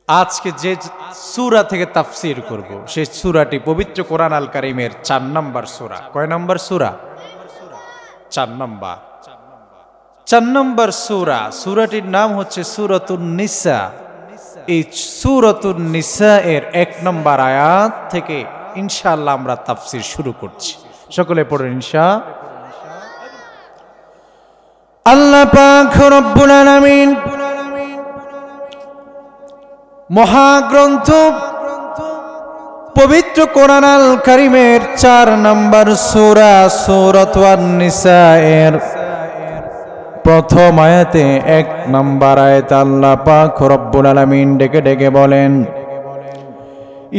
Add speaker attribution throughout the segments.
Speaker 1: আজকে যে সূরা থেকে তাফসীর করব সেই সূরাটি পবিত্র কোরআন আল কারীমের ৪ নম্বর সূরা। কয় নম্বর সূরা? ৪ নম্বর। ৪ নম্বর সূরা। সূরাটির নাম হচ্ছে সূরাতুন নিসা। এই সূরাতুন নিসা এর ১ নম্বর আয়াত থেকে ইনশাআল্লাহ আমরা তাফসীর শুরু করছি। সকলে পড়ুন ইনশাআল্লাহ। আল্লাহ পাক রব্বুল আলামিন মহাগ্রন্থ পবিত্র কোরআন আল কারীমের ৪ নম্বর সূরা সূরাতুন নিসা এর প্রথম আয়াতে ১ নম্বর আয়াতে আল্লাহ পাক রব্বুল আলামিন ডেকে ডেকে বলেন,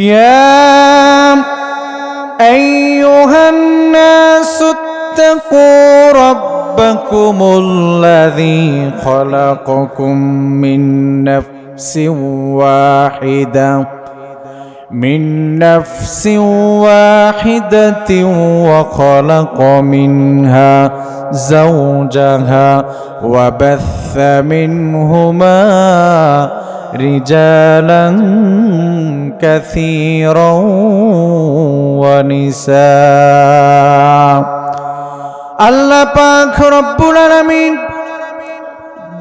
Speaker 1: ইয়া আইয়ুহান নাসুত্তাকু রাব্বাকুমুল্লাযী খালাকাকুম মিন من نفس واحدة وخلق منها زوجها وبث منهما رجالا كثيرا ونساء আল্লাহ পাক রব্বুল আলামিন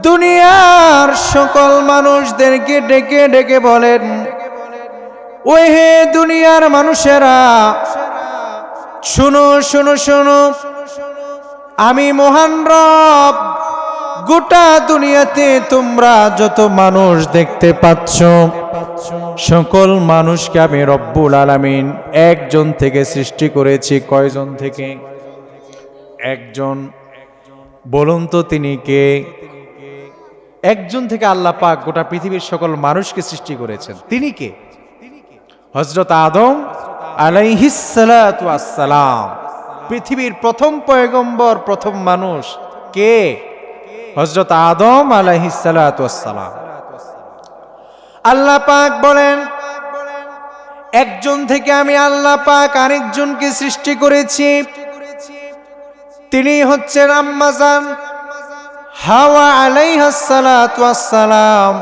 Speaker 1: দুনিয়ার সকল মানুষদেরকে ডেকে ডেকে বলেন, ওই হে দুনিয়ার মানুষেরা, শুনো শুনো শুনো, আমি মহান রব গোটা দুনিয়াতে তোমরা যত মানুষ দেখতে পাচ্ছ সকল মানুষকে আমি রব্বুল আলামিন একজন থেকে সৃষ্টি করেছি। কয়জন থেকে? একজন। বলুন তো তিনি কে? একজন থেকে আল্লাহ পাক গোটা পৃথিবীর সকল মানুষকে সৃষ্টি করেছেন। তিনি কে? হযরত আদম আলাইহিস সালাতু ওয়াস সালাম। পৃথিবীর প্রথম পয়গম্বর, প্রথম মানুষ কে? হযরত আদম আলাইহিস সালাতু ওয়াস সালাম। আল্লাহ পাক বলেন, একজন থেকে আমি আল্লাহ পাক আরেকজনকে সৃষ্টি করেছি। তিনি হচ্ছেন আম্মা জান হাওয়া আলাইহাস সালাতু ওয়াস সালাম।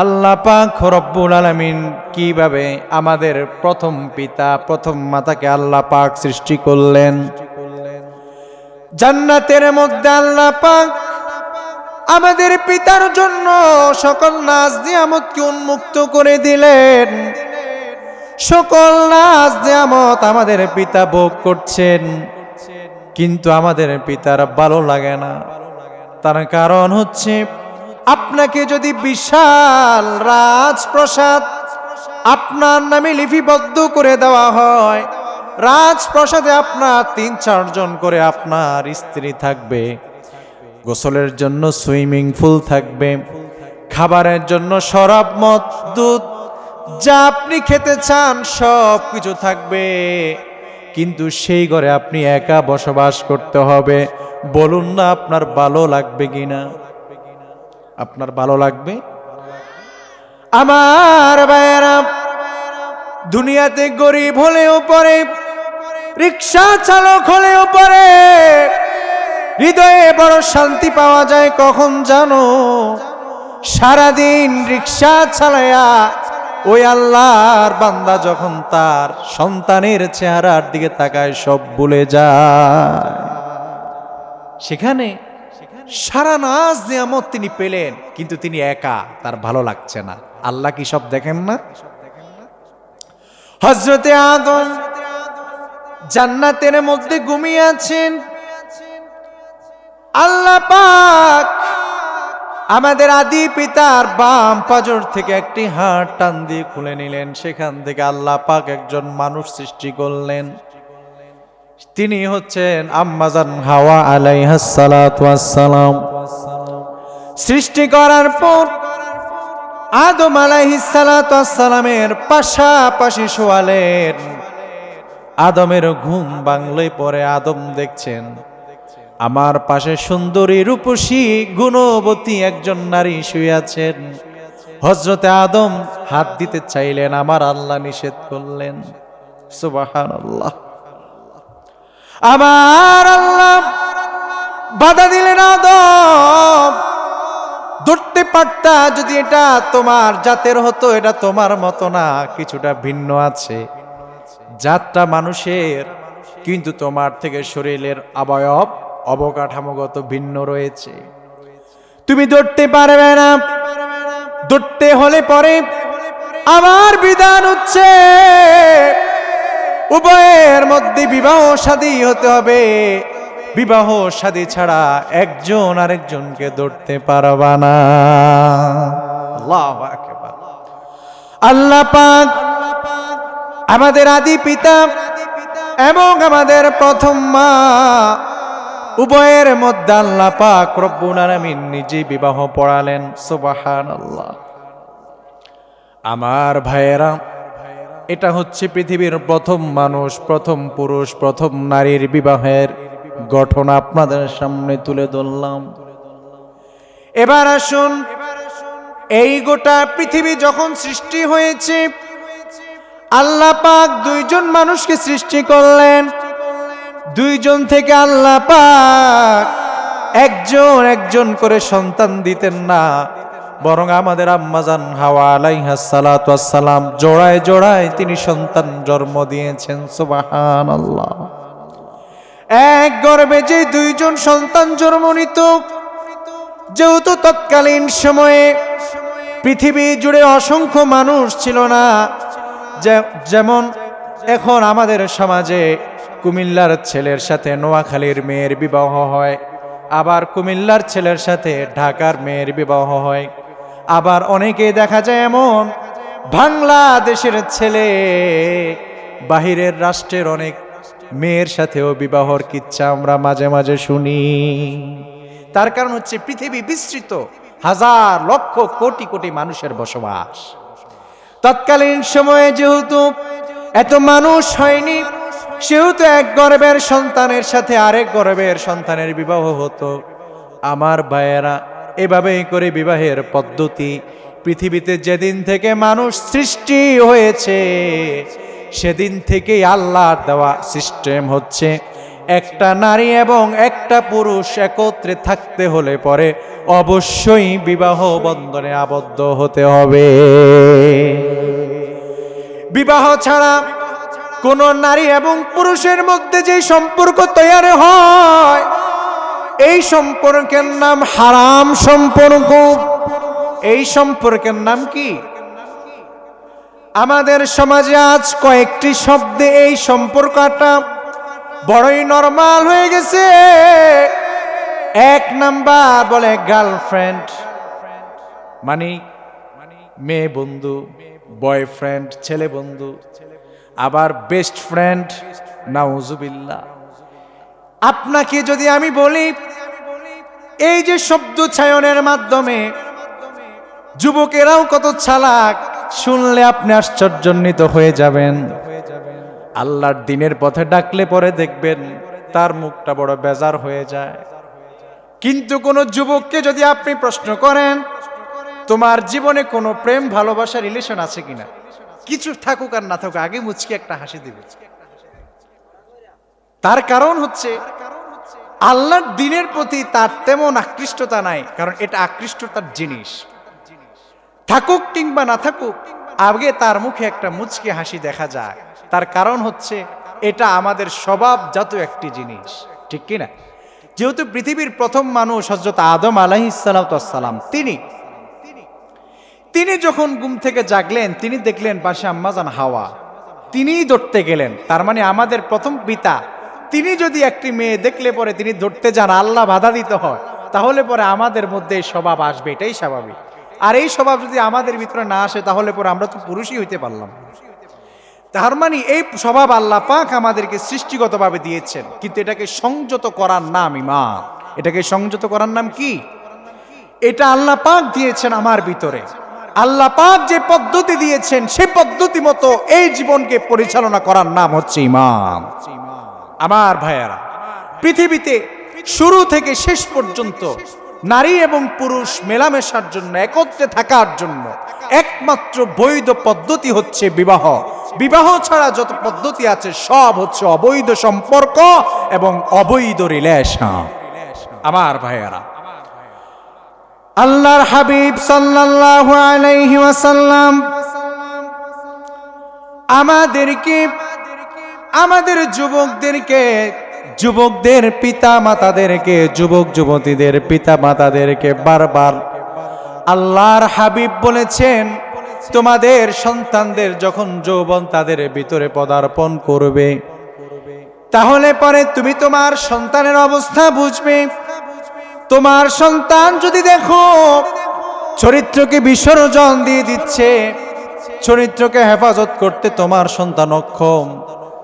Speaker 1: আল্লাহ পাক রব্বুল আলামিন কিভাবে আমাদের প্রথম পিতা, প্রথম মাতাকে আল্লাহ পাক সৃষ্টি করলেন? জান্নাতের মধ্যে আল্লাহ পাক আমাদের পিতার জন্য সকল নাজ নিয়ামতকে উন্মুক্ত করে দিলেন। সকল নাজ নিয়ামত আমাদের পিতা ভোগ করছেন, কিন্তু আমাদের পিতার ভালো লাগে না। তার কারণ হচ্ছে, আপনাকে যদি বিশাল রাজপ্রাসাদ আপনার নামে লিপিবদ্ধ করে দেওয়া হয়, রাজপ্রাসাদে আপনার ৩-৪ জন করে আপনার স্ত্রী থাকবে, গোসলের জন্য সুইমিং পুল থাকবে, খাবারের জন্য শরাব, মদ, দুধ যা আপনি খেতে চান সব কিছু থাকবে, কিন্তু সেই ঘরে আপনি একা বসবাস করতে হবে। বলুন না আপনার ভালো লাগবে কিনা? আপনার ভালো লাগবে? আমার ভাইয়েরা, দুনিয়াতে গরিব হলেও পরে, রিক্সা চালক হলেও পরে, হৃদয়ে বড় শান্তি পাওয়া যায় কখন জানো? সারাদিন রিক্সা চালায়া ওই আল্লাহর বান্দা যখন তার সন্তানের চেহারার দিকে তাকায় সব ভুলে যায়। সেখানে সারা নাজ নিয়ামত তিনি পেলেন, কিন্তু তিনি একা, তার ভালো লাগছে না। আল্লাহ কি সব দেখেন না? হযরতে আদম জান্নাতের মধ্যে ঘুমিয়ে আছেন। আল্লাহ পাক আমাদের আদি পিতার বাম পাজর থেকে একটি হাড় টান দিয়ে খুলে নিলেন। সেখান থেকে আল্লাহ পাক একজন মানুষ সৃষ্টি করলেন। তিনি হচ্ছেন আম্মা জান হাওয়া আলাইহাস সালাতু ওয়াস সালাম। সৃষ্টি করার পর আদম আলাইহিস সালাতু ওয়াস সালামের পাশাপাশি শোয়ালেন। আদমের ঘুম ভাঙলে পরে আদম দেখছেন আমার পাশে সুন্দরী, রূপসী, গুণবতী একজন নারী শুয়ে আছেন। হযরতে আদম হাত দিতে চাইলেন, আমার আল্লাহ নিষেধ করলেন। সুবহানাল্লাহ। আমার আল্লাহ বাধা দিলেন, আদম ধরতে পারতা যদি এটা তোমার জাতের হতো, এটা তোমার মতো না, কিছুটা ভিন্ন আছে। জাতটা মানুষের, কিন্তু তোমার থেকে শরীরের অবয়ব অবকাঠামোগত ভিন্ন রয়েছে। তুমি ধরতে পারবে না। ধরতে হলে পরে আমার বিধান হচ্ছে উভয়ের মধ্যে বিবাহ শাদী হতে হবে। বিবাহ শাদী ছাড়া একজন আরেকজনকে ধরতে পারবা না। আল্লাহু আকবার। আল্লাহ পাক আমাদের আদি পিতা এবং আমাদের প্রথম মা উভয়ের মধ্যে আল্লাহ পাক রব্বুল আলামিন নিজে বিবাহ পড়ালেন। সুবহানাল্লাহ। আমার ভাইয়েরা, এটা হচ্ছে পৃথিবীর প্রথম মানুষ, প্রথম পুরুষ, প্রথম নারীর বিবাহের ঘটনা আপনাদের সামনে তুলে ধরলাম। এবার আসুন, এই গোটা পৃথিবী যখন সৃষ্টি হয়েছে, আল্লাহ পাক দুইজন মানুষকে সৃষ্টি করলেন। দুইজন থেকে আল্লাহ পাক একজন একজন করে সন্তান দিতেন না, বরং আমাদের আম্মাজান হাওয়া আলাইহাস সালাতু ওয়াস সালাম জোড়ায় জোড়ায় তিনি সন্তান জন্ম দিয়েছেন। সুবহানাল্লাহ। এক গর্ভে যে দুইজন সন্তান জন্ম নিত, যেহেতু তৎকালীন সময়ে পৃথিবী জুড়ে অসংখ্য মানুষ ছিল না, যেমন এখন আমাদের সমাজে কুমিল্লার ছেলের সাথে নোয়াখালীর মেয়ের বিবাহ হয়, আবার কুমিল্লার ছেলের সাথে ঢাকার মেয়ের বিবাহ হয়, আবার অনেকে দেখা যায় এমন বাংলাদেশের ছেলে বাহিরের রাষ্ট্রের অনেক মেয়ের সাথেও বিবাহর কিচ্ছা আমরা মাঝে মাঝে শুনি। তার কারণ হচ্ছে পৃথিবী বিস্তৃত, হাজার লক্ষ কোটি কোটি মানুষের বসবাস। তৎকালীন সময়ে যেহেতু এত মানুষ হয়নি, সেহেতু এক গর্ভের সন্তানের সাথে আরেক গর্ভের সন্তানের বিবাহ হতো। আমার ভাইয়েরা, এভাবেই করে বিবাহের পদ্ধতি পৃথিবীতে যেদিন থেকে মানুষ সৃষ্টি হয়েছে সেদিন থেকেই আল্লাহর দেওয়া সিস্টেম হচ্ছে, একটা নারী এবং একটা পুরুষ একত্রে থাকতে হলে পরে অবশ্যই বিবাহ বন্ধনে আবদ্ধ হতে হবে। বিবাহ ছাড়া কোন নারী এবং পুরুষের মধ্যে যে সম্পর্ক তৈরি হয়, এই সম্পর্কের নাম হারাম সম্পর্ক। এই সম্পর্কের নাম কি? আমাদের সমাজে আজ কয়েকটি শব্দে এই সম্পর্কটা বড়ই নরমাল হয়ে গেছে। এক নাম্বার বলে গার্লফ্রেন্ড, মানে মেয়ে বন্ধু, বয়ফ্রেন্ড ছেলে বন্ধু, আবার বেস্ট ফ্রেন্ড, নাউজুবিল্লাহ। আপনাকে যদি আমি বলি, এই যে শব্দ চয়নের মাধ্যমে যুবকেরাও কত চালাক, শুনলে আপনি আশ্চর্যান্বিত হয়ে যাবেন। আল্লাহর দিনের পথে ডাকলে পরে দেখবেন তার মুখটা বড় বেজার হয়ে যায়। কিন্তু কোন যুবককে যদি আপনি প্রশ্ন করেন, তোমার জীবনে কোনো প্রেম ভালোবাসা রিলেশন আছে কিনা, কিছু থাকুক আর না থাকুক, আগে মুচকি একটা হাসি দিবে। তার কারণ হচ্ছে আল্লাহর দিনের প্রতি তার তেমন আকৃষ্টতা নাই, কারণ এটা আকৃষ্টতার জিনিস। থাকুক কিংবা না থাকুক, আগে তার মুখে একটা মুচকি হাসি দেখা যায়। তার কারণ হচ্ছে এটা আমাদের স্বভাবজাত একটি জিনিস, ঠিক কিনা? যেহেতু পৃথিবীর প্রথম মানুষ হযরত আদম আলাইহিস সালাতু ওয়াস সালাম, তিনি যখন ঘুম থেকে জাগলেন, তিনি দেখলেন পাশে আম্মাজান হাওয়া, তিনিই ধরতে গেলেন। তার মানে আমাদের প্রথম পিতা তিনি যদি একটি মেয়ে দেখলে পরে তিনি ধরতে যান, আল্লাহ বাধা দিতে হয়, তাহলে পরে আমাদের মধ্যে এই স্বভাব আসবে, এটাই স্বাভাবিক। আর এই স্বভাব যদি আমাদের ভিতরে না আসে, তাহলে পরে আমরা তো পুরুষই হইতে পারলাম। তার মানে এই স্বভাব আল্লাহ পাক আমাদেরকে সৃষ্টিগতভাবে দিয়েছেন, কিন্তু এটাকে সংযত করার নাম ঈমান। এটাকে সংযত করার নাম কি? এটা আল্লাহ পাক দিয়েছেন আমার ভিতরে। আল্লাহ পাক যে পদ্ধতি দিয়েছেন, সেই পদ্ধতি মতো এই জীবনকে পরিচালনা করার নাম হচ্ছে ঈমান। আমার ভাইয়েরা, পৃথিবীতে শুরু থেকে শেষ পর্যন্ত নারী এবং পুরুষ মেলামেশার জন্য, একত্রে থাকার জন্য একমাত্র বৈধ পদ্ধতি হচ্ছে বিবাহ। বিবাহ ছাড়া যত পদ্ধতি আছে সব হচ্ছে অবৈধ সম্পর্ক এবং অবৈধ রিলেশন। আমার ভাইয়েরা, আল্লাহর হাবিব সাল্লাল্লাহু আলাইহি ওয়াসাল্লাম আমাদের যুবকদের পিতা মাতাদেরকে, যুবক যুবতীদের পিতা মাতাদেরকে বারবার আল্লাহর হাবিব বলেছেন, তোমাদের সন্তানদের যখন যৌবন তাদের ভিতরে পদার্পণ করবে, তাহলে পরে তুমি তোমার সন্তানের অবস্থা বুঝবে। তোমার সন্তান যদি দেখো চরিত্রকে বিসর্জন দিয়ে দিচ্ছে, চরিত্রকে হেফাজত করতে তোমার সন্তান অক্ষম,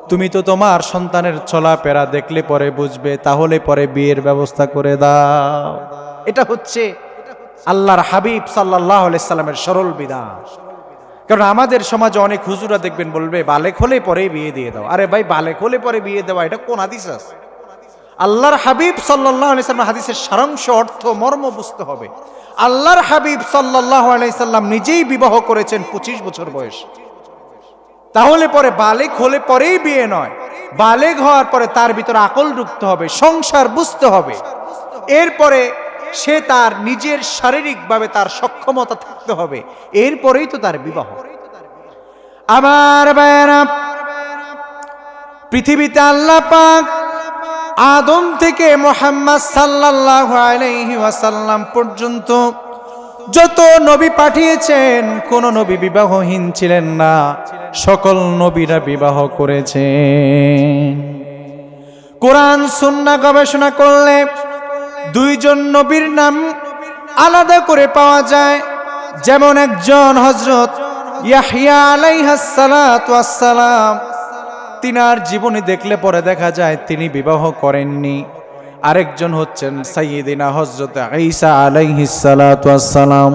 Speaker 1: তুমি তো তোমার সন্তানের চলাফেরা দেখলে পরে বুঝবে, তাহলে পরে বিয়ের ব্যবস্থা করে দাও। এটা হচ্ছে আল্লাহর হাবিব সাল্লাল্লাহু আলাইহি সাল্লামের সরল বিধান। কারণ আমাদের সমাজে অনেক হুজুরা দেখবেন বলবে বালেক হলে পরে বিয়ে দিয়ে দাও। আরে ভাই, বালেক হলে পরে বিয়ে দেওয়া এটা কোন হাদিস আছে? আল্লাহর হাবিব সাল্লাল্লাহু আলাইহি সাল্লাম হাদিসের সারাংশ অর্থ মর্ম বুঝতে হবে। আল্লাহর হাবিব সাল্লাল্লাহু আলাইহি সাল্লাম নিজেই বিবাহ করেছেন 25 বছর বয়স। তাহলে পরে বালেক হলে পরেই বিয়ে নয়, বালেক হওয়ার পরে তার ভিতরে আকল ঢুকতে হবে, সংসার বুঝতে হবে, এরপরে সে তার নিজের শারীরিকভাবে তার সক্ষমতা থাকতে হবে, এরপরেই তো তার বিবাহ। আমার ভাইয়েরা, পৃথিবীতে আল্লাহ পাক আদম থেকে মুহাম্মদ সাল্লাল্লাহু আলাইহি ওয়াসাল্লাম পর্যন্ত যত নবী পাঠিয়েছেন, কোন নবী বিবাহহীন ছিলেন না, সকল নবীরা বিবাহ করেছেন। কোরআন সুন্নাহ গবেষণা করলে দুইজন নবীর নাম আলাদা করে পাওয়া যায়। যেমন একজন হযরত ইয়াহইয়া আলাইহিস সালাতু ওয়াস সালাম, তিনার জীবনী দেখলে পরে দেখা যায় তিনি বিবাহ করেননি। আরেকজন হচ্ছেন সাইয়্যিদিনা হযরত ঈসা আলাইহিস সালাতু ওয়াস সালাম।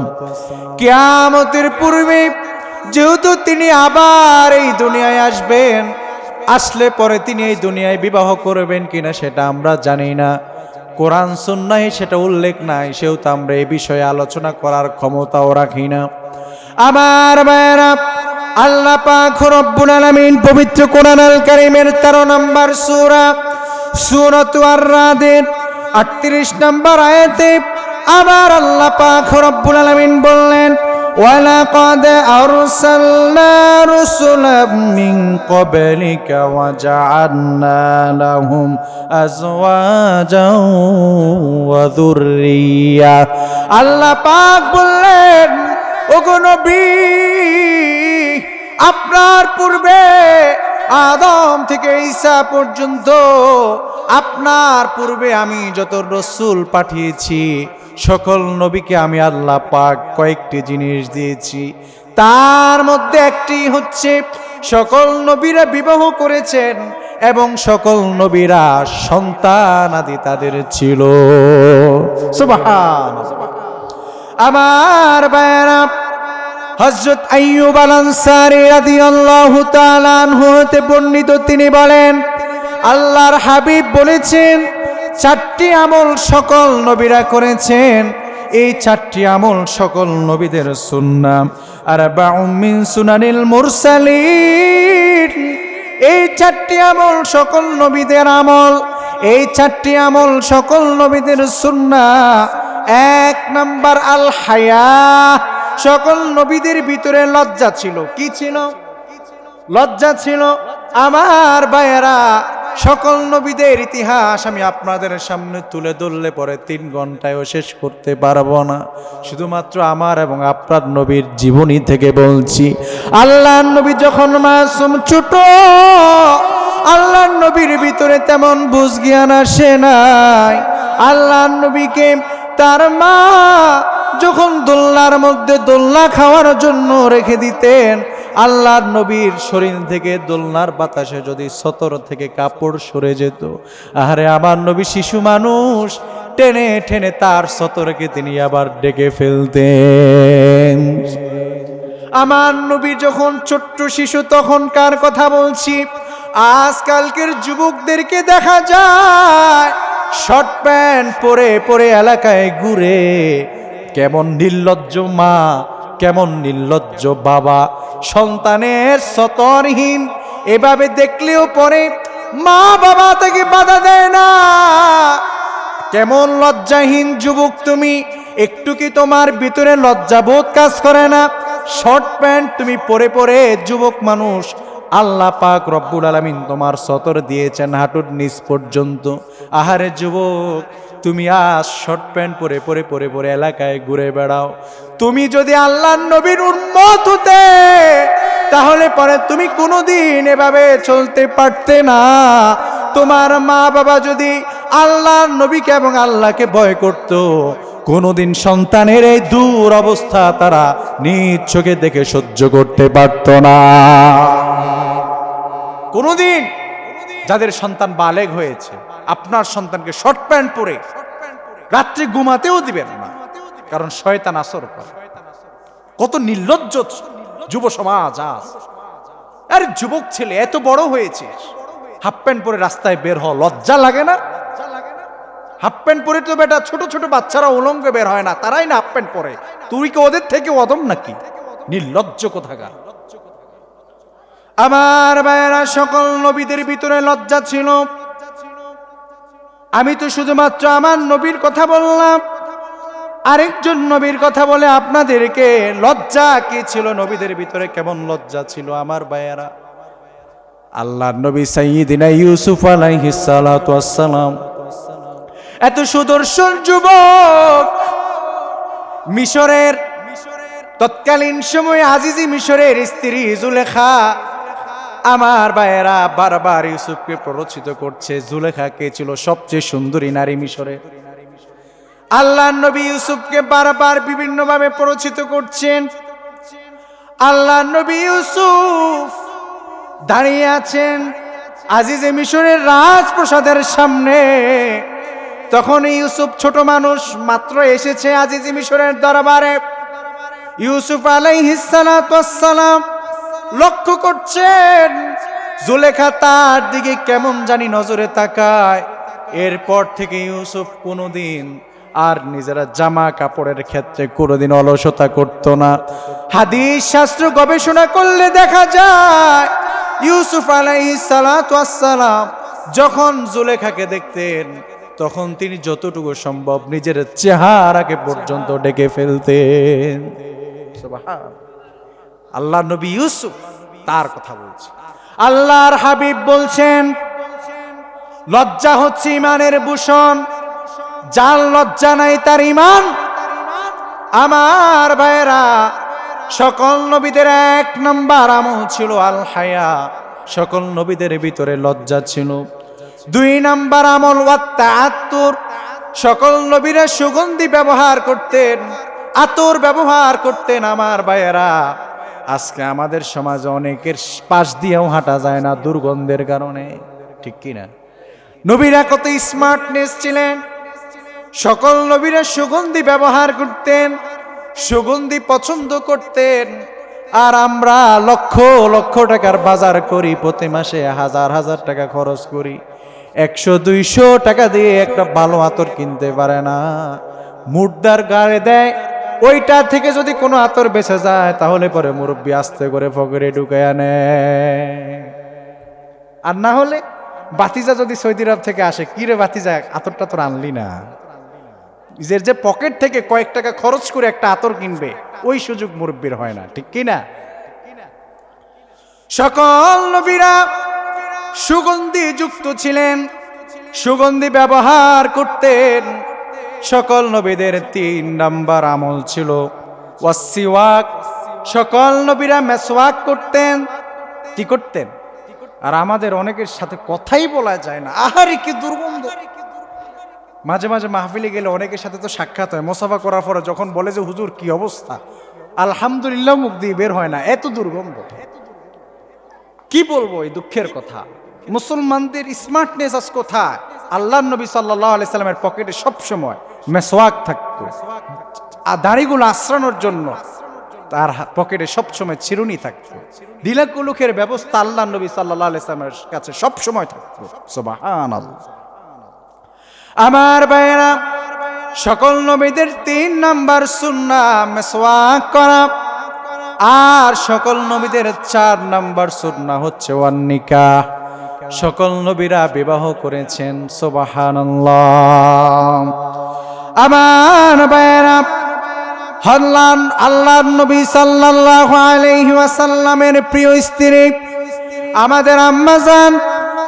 Speaker 1: কিয়ামতের পূর্বে যেহেতু তিনি আবার এই দুনিয়ায় আসবেন, আসলে পরে তিনি এই দুনিয়ায় বিবাহ করবেন কিনা সেটা আমরা জানি না, কোরআন সুন্নাহে সেটা উল্লেখ নাই, সেহেতু আমরা এই বিষয়ে আলোচনা করার ক্ষমতাও রাখি না। আমার ভাইয়েরা, আল্লাহ পাক রব্বুল আলামিন পবিত্র কোরআন আল কারীমের 13 নম্বর সূরা সূরাতুর আর-রাদের 38 নম্বর আয়াতে আবার আল্লাহ পাক রব্বুল আলামিন বললেন, ওয়ালাকাদ আরসালনা রুসুলাম মিন ক্বাবলিকা ওয়া জাআলনা লাহুম আজওয়াজাও ওয়া যুররিয়া। আল্লাহ পাক বললেন, ওগো নবী, আপনার পূর্বে আদম থেকে ঈসা পর্যন্ত আপনার পূর্বে আমি যত রাসূল পাঠিয়েছি, সকল নবীকে আমি আল্লাহ পাক কয়েকটি জিনিস দিয়েছি। তার মধ্যে একটি হচ্ছে সকল নবীরা বিবাহ করেছেন এবং সকল নবীরা সন্তান আদি তাদের ছিল। সুবহানাল্লাহ। আমার ভাইয়েরা, হযরত আইয়ুব আল আনসারী রাদিয়াল্লাহু তাআলা আনহু হতে বর্ণিত, তিনি বলেন, আল্লাহর হাবিব বলেছেন, 4টি আমল সকল নবীরা করেছেন, এই 4টি আমল সকল নবীদের সুন্নাহ। আরবাউম মিন সুনানিল মুরসালিন, এই 4টি আমল সকল নবীদের আমল, এই 4টি আমল সকল নবীদের সুন্নাহ। 1 নাম্বার আল হায়া, সকল নবীদের ভিতরে লজ্জা ছিল। কি ছিল? লজ্জা ছিল। আমার ভাইয়েরা, সকল নবীদের ইতিহাস আমি আপনাদের সামনে তুলে ধরলে পরে 3 ঘন্টায়ও শেষ করতে পারবো না। শুধুমাত্র আমার এবং আপনার নবীর জীবনী থেকে বলছি। আল্লাহর নবী যখন মাসুম ছোট, আল্লাহর নবীর ভিতরে তেমন বুঝ জ্ঞান আসে নাই। আল্লাহর নবীকে তার মা যখন দোলনার মধ্যে দোলনা খাওয়ার জন্য রেখে দিতেন, আল্লাহর নবীর শরীর থেকে দোলনার বাতাসে যদি সতর থেকে কাপড় সরে যেত, আরে আমার নবী শিশু মানুষ, টেনে টেনে তার সতরকে তিনি আবার ডেকে ফেলতেন। আমার নবী যখন ছোট্ট শিশু তখনকার কথা বলছি। আজকালকের যুবকদেরকে দেখা যায় শর্ট প্যান্ট পরে পরে এলাকায় ঘুরে। কেমন নির্লজ্জ মা, কেমন নির্লজ্জ বাবা, সন্তানের সতরহীন এভাবে দেখলেও পরে মা বাবা তাকে বাধা দেয় না। কেমন লজ্জাহীন যুবক তুমি, একটু কি তোমার ভিতরে লজ্জাবোধ কাজ করে না? শর্ট প্যান্ট তুমি পরে পরে যুবক মানুষ, আল্লাহ পাক রব্বুল আলামিন তোমার সতর দিয়েছেন হাঁটুর নিচ পর্যন্ত। আহারে যুবক, তুমি আজ শর্ট প্যান্ট পরে পরে পরে পরে এলাকায় ঘুরে বেড়াও। তুমি যদি আল্লাহর নবীর উম্মত হতে, তাহলে পরে তুমি কোনোদিন এভাবে চলতে পারতে না। তোমার মা বাবা যদি আল্লাহর নবীকে এবং আল্লাহকে ভয় করত, কোনোদিন সন্তানের এই দূর অবস্থা তারা নিজ চোখে দেখে সহ্য করতে পারত না। কোনোদিন যাদের সন্তান বালেগ হয়েছে, আপনার সন্তানকে শর্ট প্যান্ট পরে রাত্রে ঘুমাতেও দিবেন না, কারণ শয়তান আসর করে। কত নির্লজ্জ যুব সমাজ আজ। আরে যুবক ছেলে, এত বড় হয়েছিস, হাফ প্যান্ট পরে রাস্তায় বের হ, লজ্জা লাগে না? হাফ প্যান্ট পরে তো বেটা ছোট ছোট বাচ্চারা উলঙ্গ বের হয় না, তারাই না হাফ প্যান্ট পরে। তুই কি ওদের থেকে অদম নাকি? নির্লজ্জ কোথাকার। আমার ভাইয়েরা, সকল নবীদের ভিতরে লজ্জা ছিল। আমি তো শুধুমাত্র আমার নবীর কথা বললাম, আরেকজন নবীর কথা বলে আপনাদেরকে লজ্জা কি ছিল, নবীদের ভিতরে কেমন লজ্জা ছিল আমার ভাইয়েরা। আল্লাহর নবী সাইয়্যিদিনা ইউসুফ আলাইহিস সালাতু ওয়াস সালাম, এত সুদর্শন যুবক, মিশরের তৎকালীন সময়ে আজিজি মিশরের স্ত্রী জুলেখা, আমার ভাইয়েরা বারবার ইউসুফকে প্ররোচিত করছে। জুলেখা কে ছিল? সবচেয়ে সুন্দরী নারী মিশরে। আল্লাহর নবী ইউসুফকে বারবার বিভিন্নভাবে প্ররোচিত করছেন। আল্লাহর নবী ইউসুফ দাঁড়িয়ে আছেন আজিজে মিশরের রাজপ্রাসাদের সামনে। তখন ইউসুফ ছোট মানুষ, মাত্র এসেছে আজিজে মিশরের দরবারে। ইউসুফ আলাইহিস সালাতু ওয়াস সালাম লক্ষ্য করছেন জুলেখা তার দিকে কেমন জানি নজরে তাকায়। এরপর থেকে ইউসুফ কোনোদিন আর নিজেরা জামা কাপড়ের ক্ষেত্রে কোনোদিন অলসতা করত না। হাদিস শাস্ত্র গবেষণা করলে দেখা যায় ইউসুফ আলাইহিস সালাতু ওয়াস সালাম যখন জুলেখাকে দেখতেন, তখন তিনি যতটুকু সম্ভব নিজের চেহারাকে পর্যন্ত ঢেকে ফেলতেন। সুবহান আল্লাহ। নবী ইউসুফ তার কথা বলছে। আল্লাহর হাবিব বলছেন, লজ্জা হচ্ছে ইমানের ভূষণ, যার লজ্জা নাই তার ইমান। আমার ভাইয়েরা, সকল নবীদের এক নাম্বার আমল ছিল আল হায়া। সকল নবীদের ভিতরে লজ্জা ছিল। 2 নাম্বার আমল ওয়াত তাআত্তুর। সকল নবীরা সুগন্ধি ব্যবহার করতেন, আতর ব্যবহার করতেন। আমার ভাইয়েরা, আজকে আমাদের সমাজে অনেকের পাশ দিয়েও হাঁটা যায় না দুর্গন্ধের কারণে, ঠিক কিনা? নবীরা কত স্মার্টনেস ছিলেন। সকল নবীরা সুগন্ধি ব্যবহার করতেন, সুগন্ধি পছন্দ করতেন। আর আমরা লক্ষ লক্ষ টাকার বাজার করি, প্রতি মাসে হাজার হাজার টাকা খরচ করি, 100-200 টাকা দিয়ে একটা ভালো আতর কিনতে পারে না। মুর্দার গায়ে দেয়, ওইটা থেকে যদি কোনো আতর বেঁচে যায় তাহলে পরে মুরব্বী আস্তে করে পকেটে ঢুকায় আনে। আর না হলে বাতিজা যদি সৌদি আরব থেকে আসে, কি রে বাতিজা, আতরটা তোর আনলি না? নিজের যে পকেট থেকে কয়েক টাকা খরচ করে একটা আতর কিনবে, ওই সুযোগ মুরব্বীর হয় না, ঠিক কিনা? সকল নবীরা সুগন্ধি যুক্ত ছিলেন, সুগন্ধি ব্যবহার করতেন। সকল নবীদের 3 নাম্বার আমল ছিল ওয়াসিওয়াক। সকল নবীরা মেসওয়াক করতেন। কি করতেন? আর আমাদের অনেকের সাথে কথাই বলা যায় না। আহারে কি দুর্গন্ধ! মাঝে মাঝে মাহফিলে গেলে অনেকের সাথে তো সাক্ষাৎ হয়, মোসাফা করার পরে যখন বলে যে হুজুর কি অবস্থা, আলহামদুলিল্লাহ মুখ দিয়ে বের হয় না, এত দুর্গন্ধ। কি বলবো এই দুঃখের কথা। মুসলমানদের স্মার্টনেস আজ কোথায়? আল্লাহর নবী সাল্লাল্লাহু আলাইহি সাল্লামের পকেটে সব সময় মেসওয়াক থাকতো, আর দাড়িগুলো আশ্রানোর জন্য তার পকেটে সব সময় চিরুনি থাকতো। দিলাকুলুকের ব্যবস্থা আল্লাহর নবী সাল্লাল্লাহু আলাইহি সাল্লামের কাছে সব সময় থাকতো। সুবহানাল্লাহ। আমার ভাইয়েরা, সকল নবীদের 3 নাম্বার সুন্নাহ মেসওয়াক করা। আর সকল নবীদের 4 নাম্বার সুন্নাহ হচ্ছে ওয়ান নিকাহ। সকল নবীরা বিবাহ করেছেন। সুবহানাল্লাহ। আমার ভাইয়েরা, আল্লাহর নবী সাল্লাল্লাহু আলাইহি ওয়াসাল্লামের প্রিয় স্ত্রী আমাদের আম্মা জান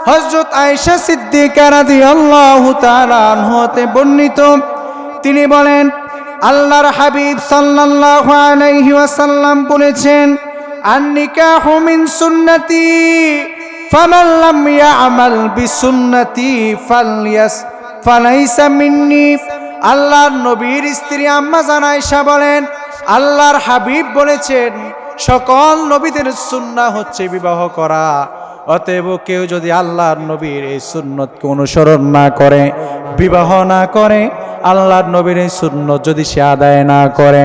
Speaker 1: হযরত আয়েশা সিদ্দিকা রাদিয়াল্লাহু তাআলা আনহা হতে বর্ণিত, তিনি বলেন আল্লাহর হাবিব সাল্লাল্লাহু আলাইহি ওয়াসাল্লাম বলেছেন, আন-নিকাহু মিন সুন্নতি ফামান লাম ইয়া'মাল বিসুন্নতি ফালাইসা মিন্নি। আল্লাহর নবীর স্ত্রী আম্মা জান আয়েশা বলেন, আল্লাহর হাবিব বলেছেন সকল নবীদের সুন্নাহ হচ্ছে বিবাহ করা, অতএব কেউ যদি আল্লাহর নবীর এই সুন্নতকে অনুসরণ না করে, বিবাহ না করে, আল্লাহর নবীর এই সুন্নত যদি সে আদায় না করে,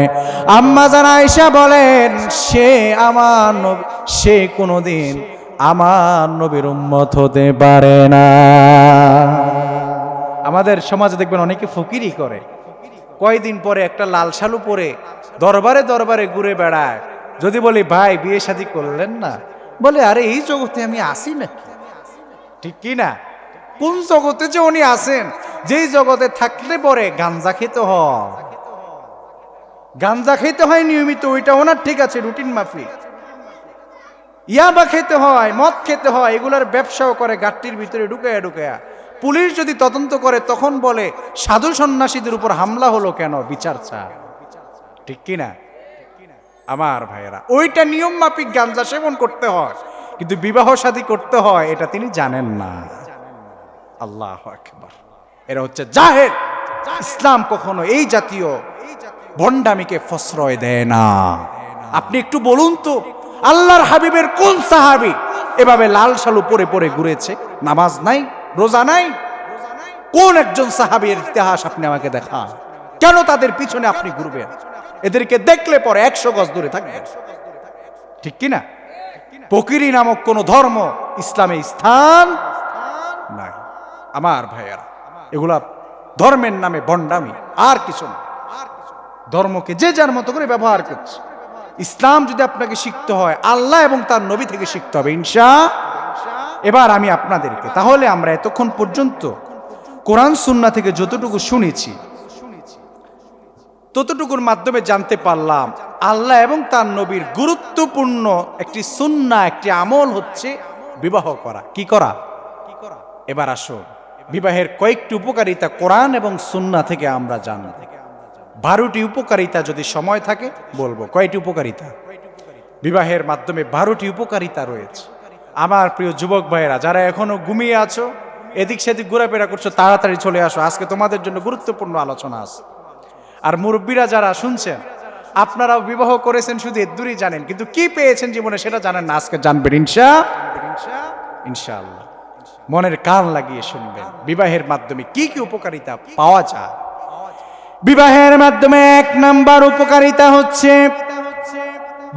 Speaker 1: আম্মা জান আয়েশা বলেন সে কোনোদিন আমার নবীর উম্মত হতে পারে না। আমাদের সমাজে দেখবেন অনেকে ফকিরি করে, কয়দিন পরে একটা লাল শালু পরে দরবারে দরবারে ঘুরে বেড়ায়। যদি বলি ভাই বিয়ে শাদী করলেন না, বলে আরে এই জগতে আমি আসি নাকি? ঠিক কি না? কোন জগতে যে উনি আছেন, যেই জগতে থাকলে পরে গাঞ্জা খেতে হয়, গাঞ্জা খেতে হয় নিয়মিত, ওইটা ওনার ঠিক আছে রুটিন মাফিক। ইয়াবা খেতে হয়, মদ খেতে হয়, এগুলার ব্যবসাও করে গাট্টির ভিতরে ঢুকায়া ঢুকায়া। পুলিশ যদি তদন্ত করে তখন বলে সাধু সন্ন্যাসীদের উপর হামলা হলো কেন, বিচার চায়। ঠিক কি না আমার ভাইয়েরা? ওইটা নিয়ম মাফিক গাঞ্জা সেবন করতে হয়, কিন্তু বিবাহ শাদী করতে হয় এটা তিনি জানেন না। আল্লাহু আকবার। এরা হচ্ছে জাহেল। ইসলাম কখনো এই জাতীয় ভণ্ডামিকে প্রশ্রয় দেয় না। আপনি একটু বলুন তো, আল্লাহর হাবিবের কোন সাহাবী এভাবে লাল শালু পরে পরে ঘুরেছে, নামাজ নাই, রোজা নাই? কোন একজন সাহাবীর ইতিহাস আপনি আমাকে দেখান। কেন তাদের পিছনে আপনি ঘুরবেন? এদেরকে দেখলে পরে 100 গজ দূরে থাকবেন। ঠিক কিনা? ফকিরি নামক কোন ধর্ম ইসলামে স্থান নাই। আমার ভাইয়েরা, এগুলা ধর্মের নামে ভণ্ডামি, আর কিছু না। ধর্মকে যে যার মতো করে ব্যবহার করছে। ইসলাম যদি আপনাকে শিখতে হয়, আল্লাহ এবং তার নবী থেকে শিখতে হবে ইনশাআল্লাহ। এবার আমি আপনাদেরকে, তাহলে আমরা এতক্ষণ পর্যন্ত কোরআন সুন্নাহ থেকে যতটুকু শুনেছি ততটুকুর মাধ্যমে জানতে পারলাম আল্লাহ এবং তার নবীর গুরুত্বপূর্ণ একটি সুন্নাহ, একটি আমল হচ্ছে বিবাহ করা। কি করা? এবার আসো, বিবাহের কয়েকটি উপকারিতা কোরআন এবং সুন্নাহ থেকে আমরা জানব। 12টি উপকারিতা যদি সময় থাকে বলবো। কয়টি উপকারিতা? বিবাহের মাধ্যমে 12টি উপকারিতা রয়েছে। আমার প্রিয় যুবক ভাইয়েরা, যারা এখনো ঘুমিয়ে আছো, এদিক সেদিক ঘোরাফেরা করছো, তাড়াতাড়ি চলে আসো, আজকে তোমাদের জন্য গুরুত্বপূর্ণ আলোচনা আছে। আর মুরব্বীরা যারা শুনছেন, আপনারাও বিবাহ করেছেন, শুধু এদুরই জানেন, কিন্তু কি পেয়েছেন জীবনে সেটা জানেন না। আজকে জানবেন ইনশাআল্লাহ। মনের কান লাগিয়ে শুনবেন বিবাহের মাধ্যমে কি কি উপকারিতা পাওয়া যায়। বিবাহের মাধ্যমে 1 নাম্বার উপকারিতা হচ্ছে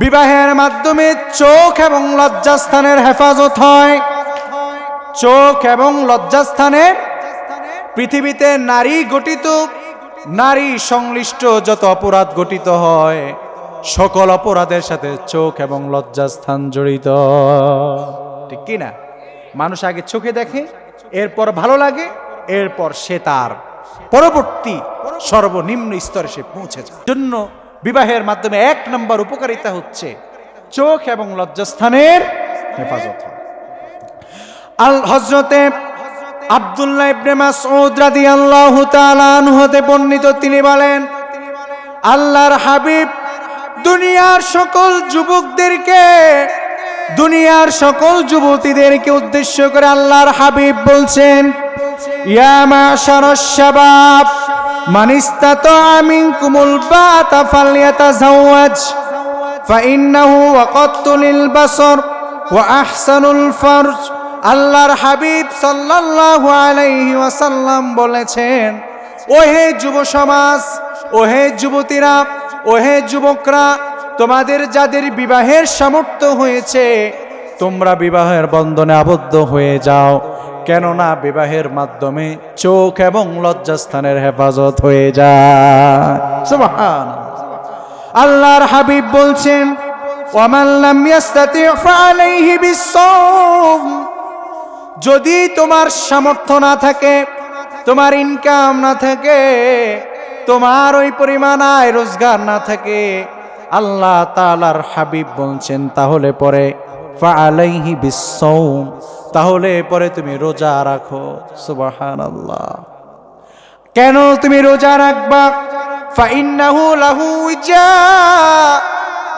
Speaker 1: বিবাহের মাধ্যমে চোখ এবং লজ্জাস্থানের হেফাজত হয়। চোখ এবং লজ্জাস্থানের, পৃথিবীতে নারী গঠিত, নারী সংশ্লিষ্ট যত অপরাধ গঠিত হয়, সকল অপরাধের সাথে চোখ এবং লজ্জাস্থান জড়িত। ঠিক কি না? মানুষ আগে চোখে দেখে, এরপর ভালো লাগে, এরপর সে তার পরবর্তী সর্বনিম্ন স্তরে সে পৌঁছে যায়। জন্য বিবাহের মাধ্যমে 1 নম্বর উপকারিতা হচ্ছে চোখ এবং লজ্জাস্থানের হেফাজত হয়। হযরতে আব্দুল্লাহ ইবনে মাসউদ রাদিয়াল্লাহু তাআলা আনহু হতে বর্ণিত, তিনি বলেন আল্লাহর হাবিব দুনিয়ার সকল যুবকদেরকে, দুনিয়ার সকল যুবতীদেরকে উদ্দেশ্য করে আল্লাহর হাবিব বলছেন, ইয়া মাশারাশ শাবাব মান ইসতাতাআ মিনকুমুল বাতা ফালইয়াতাযাওয়াজ ফাইন্নাহু ওয়াকাত্তু লিল বাসর ওয়া আহসানুল ফারজ। আল্লাহর হাবিব সাল্লাল্লাহু আলাইহি ওয়াসাল্লাম বলেছেন, ওহে যুব সমাজ, ওহে যুবতীরা, ওহে যুবকরা, তোমাদের যাদের বিবাহের সামর্থ্য হয়েছে তোমরা বিবাহের বন্ধনে আবদ্ধ হয়ে যাও, কেননা বিবাহের মাধ্যমে চোখ এবং লজ্জাস্থানের হেফাজত হয়ে যায়। সুবহানাল্লাহ। আল্লাহর হাবিব বলছেন, ওয়ামান লাম ইয়াস্তাতি ফাআলাইহি বিসসাওম। যদি তোমার সামর্থ্য না থাকে, তোমার ইনকাম না থাকে, তোমার ওই পরিমাণ আয় রোজগার না থাকে, আল্লাহ তাআলার হাবিব বলছেন তাহলে পরে ফাআলাইহি বিসসাওম, তাহলে পরে তুমি রোজা রাখো। সুবহানাল্লাহ। কেন তুমি রোজা রাখবা? ফাইন্নাহু লাহু উজা,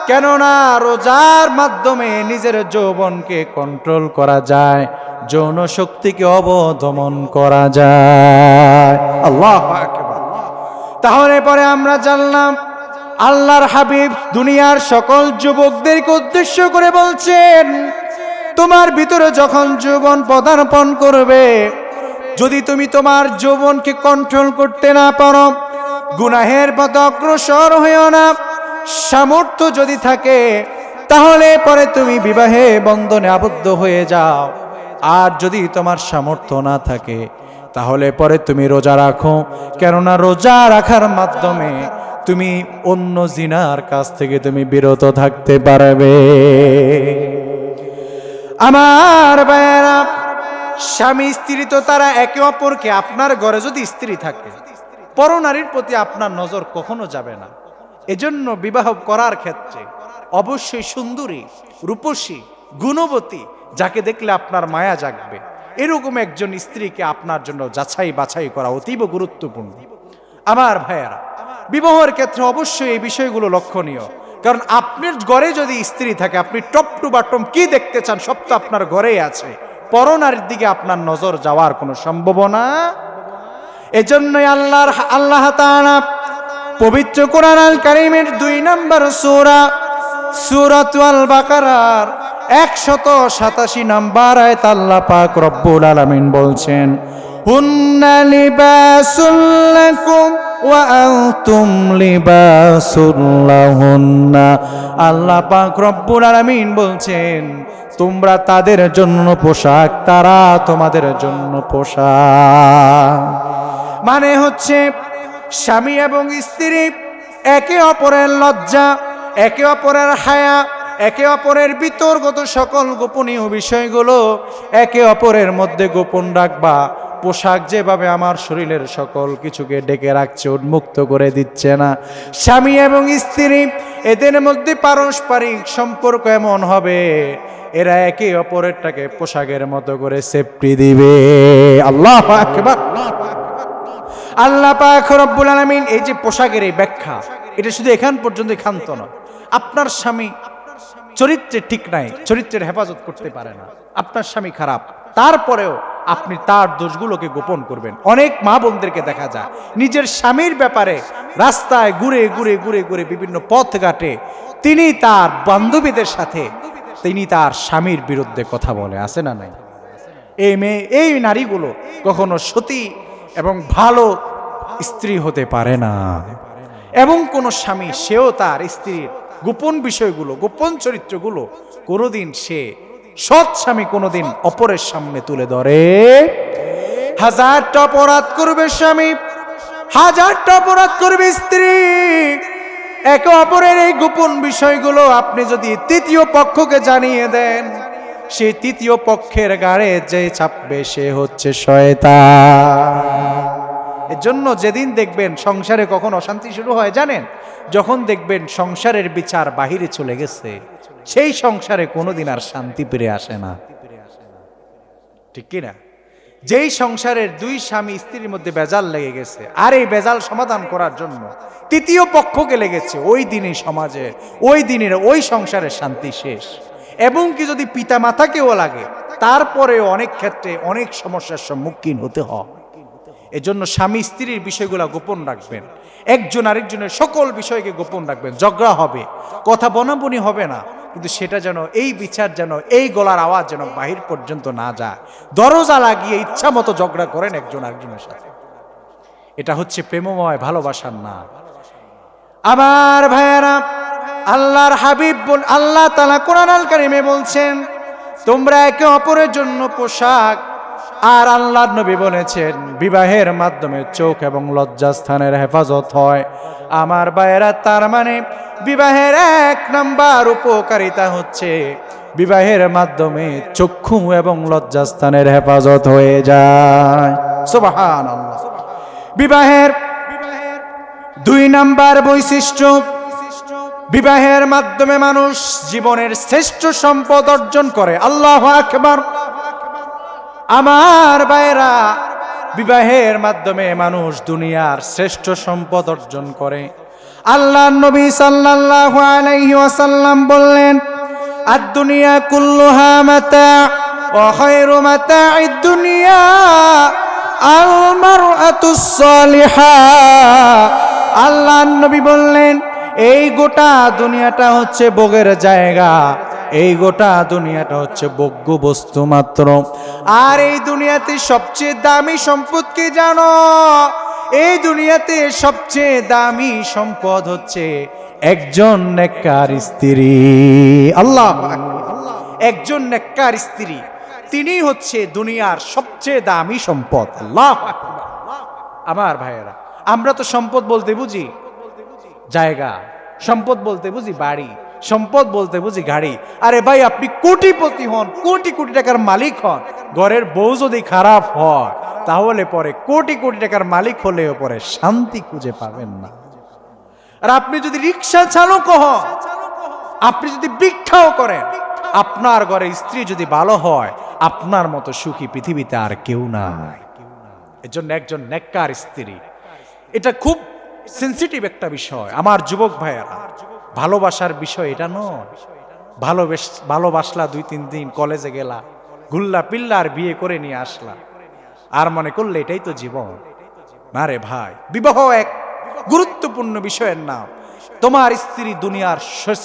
Speaker 1: কেননা রোজার মাধ্যমে নিজের যৌবনকে কন্ট্রোল করা যায়, যৌন শক্তিকে অবদমন করা যায়। আল্লাহু আকবার। তাহলে পরে আমরা জানলাম আল্লাহর হাবিব দুনিয়ার সকল যুবকদেরকে উদ্দেশ্য করে বলছেন, তোমার ভিতরে যখন যৌবন পদার্পণ করবে, যদি তুমি তোমার যৌবনকে কন্ট্রোল করতে না পারো, গুনাহের পথে অগ্রসর হইও না, সামর্থ্য যদি থাকে তাহলে পরে তুমি বিবাহে বন্ধনে আবদ্ধ হয়ে যাও। আর যদি তোমার সামর্থ্য না থাকে তাহলে পরে তুমি রোজা রাখো, কেননা রোজা রাখার মাধ্যমে তুমি অন্য জিনার কাছ থেকে তুমি বিরত থাকতে পারবে। আমার ভাইয়েরা, স্বামী স্ত্রী তো তারা একে অপরকে, আপনার ঘরে যদি স্ত্রী থাকে, পরনারীর প্রতি আপনার নজর কখনো যাবে না। এজন্য বিবাহ করার ক্ষেত্রে অবশ্যই সুন্দরী, রূপসী, গুণবতী, যাকে দেখলে আপনার মায়া জাগবে, এরকম একজন স্ত্রীকে আপনার জন্য যাচাই বাছাই করা অতীব গুরুত্বপূর্ণ। আমার ভাইয়েরা, বিবাহের ক্ষেত্রে অবশ্যই এই বিষয়গুলো লক্ষণীয়, কারণ আপনার ঘরে যদি স্ত্রী থাকে, আপনি টপ টু বটম কি দেখতে চান সব তো আপনার ঘরেই আছে, পরনারীর দিকে আপনার নজর যাওয়ার কোনো সম্ভাবনা। এজন্যই আল্লাহ তাআলা পবিত্র কোরআন আল কারীমের 2 নম্বর সূরা সূরাতুল বাকারার 187 নম্বর আয়াত আল্লাহ পাক রব্বুল আলামিন বলছেন, হুন্না লিবাসুল লাকুম ওয়া আনতুম লিবাসুল লাহুন্না। আল্লাহ পাক রব্বুল আলামিন বলছেন, তোমরা তাদের জন্য পোশাক, তারা তোমাদের জন্য পোশাক। মানে হচ্ছে স্বামী এবং স্ত্রী একে অপরের লজ্জা, একে অপরের হায়া, একে অপরের বিতর্কত সকল গোপনীয় বিষয়গুলো একে অপরের মধ্যে গোপন রাখবা। পোশাক যেভাবে আমার শরীরের সকল কিছুকে ডেকে রাখছে, উন্মুক্ত করে দিচ্ছে না, স্বামী এবং স্ত্রী এদের মধ্যে পারস্পরিক সম্পর্ক এমন হবে, এরা একে অপরেরটাকে পোশাকের মতো করে সেফটি দিবে। আল্লাহু আকবার। আল্লাহ পাক রব্বুল আলামিন এই যে পোশাকের এই ব্যাখ্যা, এটা শুধু এখান পর্যন্ত ক্ষান্ত নয়। আপনার স্বামী চরিত্রে ঠিক নাই, চরিত্রের হেফাজত করতে পারে না, আপনার স্বামী খারাপ, তারপরেও আপনি তার দোষগুলোকে গোপন করবেন। অনেক মা বোনদেরকে দেখা যায় নিজের স্বামীর ব্যাপারে রাস্তায় ঘুরে ঘুরে ঘুরে ঘুরে বিভিন্ন পথ ঘাটে তিনি তার বান্ধবীদের সাথে তিনি তার স্বামীর বিরুদ্ধে কথা বলে, আছে না নাই? এই নারীগুলো কখনো সতী এবং ভালো স্ত্রী হতে পারে না। এবং কোন স্বামী সেও তার স্ত্রীর গোপন বিষয়গুলো, গোপন চরিত্রগুলো কোনোদিন সে সৎ স্বামী কোনোদিন অপরের সামনে তুলে ধরে। হাজারটা অপরাধ করবে স্বামী, হাজারটা অপরাধ করবে স্ত্রী, একে অপরের এই গোপন বিষয়গুলো আপনি যদি তৃতীয় পক্ষকে জানিয়ে দেন, সেই তৃতীয় পক্ষের গাড়ে যে চাপবে সে হচ্ছে শয়তান। এজন্য যেদিন দেখবেন সংসারে কখন অশান্তি শুরু হয় জানেন, যখন দেখবেন সংসারের বিচার বাহিরে চলে গেছে, সেই সংসারে কোনোদিন আর শান্তি ফিরে আসে না, ঠিক কি না? যেই সংসারের 2 স্বামী স্ত্রীর মধ্যে বেজাল লেগে গেছে, আর এই বেজাল সমাধান করার জন্য তৃতীয় পক্ষকে লেগেছে, ওই দিনই সমাজে, ওই দিনের ওই সংসারের শান্তি শেষ। এবং কি যদি পিতা মাতাকেও লাগে, তারপরেও অনেক ক্ষেত্রে অনেক সমস্যার সম্মুখীন হতে হয়। এজন্য স্বামী স্ত্রীর বিষয়গুলো গোপন রাখবেন, একজন আরেকজনের সকল বিষয়কে গোপন রাখবেন। ঝগড়া হবে, কথা বনাবনি হবে না, কিন্তু সেটা যেন এই বিচার যেন এই গলার আওয়াজ যেন বাহির পর্যন্ত না যায়। দরজা লাগিয়ে ইচ্ছা মতো ঝগড়া করেন একজন আরেকজনের সাথে, এটা হচ্ছে প্রেমময় ভালোবাসার না। আমার ভাইয়েরা, আল্লাহর হাবিব আল্লাহ তাআলা কোরআন আল কারীমে বলছেন, তোমরা একে অপরের জন্য পোশাক। আর আল্লাহর নবী বলেছেন, বিবাহের মাধ্যমে চোখ এবং লজ্জাস্থানের হেফাজত হয়। আমার ভাইয়েরা, তার মানে বিবাহের 1 নাম্বার উপকারিতা হচ্ছে বিবাহের মাধ্যমে চক্ষু এবং লজ্জাস্থানের হেফাজত হয়ে যায়। সুবহানাল্লাহ। বিবাহের দুই নাম্বার বৈশিষ্ট্য, বিবাহের মাধ্যমে মানুষ জীবনের শ্রেষ্ঠ সম্পদ অর্জন করে। আল্লাহু আকবার। আমার ভাইরা, বিবাহের মাধ্যমে মানুষ দুনিয়ার শ্রেষ্ঠ সম্পদ অর্জন করে। আল্লাহর নবী সাল্লাল্লাহু আলাইহি ওয়াসাল্লাম বললেন, আদ-দুনিয়া কুল্লুহা মাতা ওয়া খায়রু মাতা'id দুনিয়া আল মারআতুস সালিহা। আল্লাহর নবী বললেন, এই গোটা দুনিয়াটা হচ্ছে ভোগের জায়গা, এই গোটা দুনিয়াটা হচ্ছে ভোগ্য বস্তু মাত্র। আর এই দুনিয়াতে সবচেয়ে দামি সম্পদ কি জানো? এই দুনিয়াতে সবচেয়ে দামি সম্পদ হচ্ছে একজন নেককার স্ত্রী। আল্লাহু আকবার। একজন নেককার স্ত্রী, তিনি হচ্ছে দুনিয়ার সবচেয়ে দামি সম্পদ। আল্লাহু আকবার। আমার ভাইয়েরা, আমরা তো সম্পদ বলতে বুঝি জায়গা, সম্পদ বলতে বুঝি বাড়ি, সম্পদ বলতে বুঝি গাড়ি। আরে ভাই, আপনি কোটিপতি হন, কোটি কোটি টাকার মালিক হন, ঘরের বউ যদি খারাপ হয় তাহলে পরে কোটি কোটি টাকার মালিক হলেও পরে শান্তি খুঁজে পাবেন না। আর আপনি যদি রিক্সা চালক হন, আপনি যদি ভিক্ষাও করেন, আপনার ঘরে স্ত্রী যদি ভালো হয়, আপনার মতো সুখী পৃথিবীতে আর কেউ নাই। এজন্য একজন নেককার স্ত্রী, এটা খুব সেন্সিটিভ একটা বিষয়। আমার যুবক ভাইয়েরা, ভালোবাসার বিষয় এটা নয়। ভালোবাসলা 2-3 দিন, কলেজে গেলা, গুল্লা পিল্লা আর বিয়ে করে নিয়ে আসলা, আর মনে করলে এটাই তো জীবন। না রে ভাই, বিবাহ এক গুরুত্বপূর্ণ বিষয়ের নাম। তোমার স্ত্রী দুনিয়ার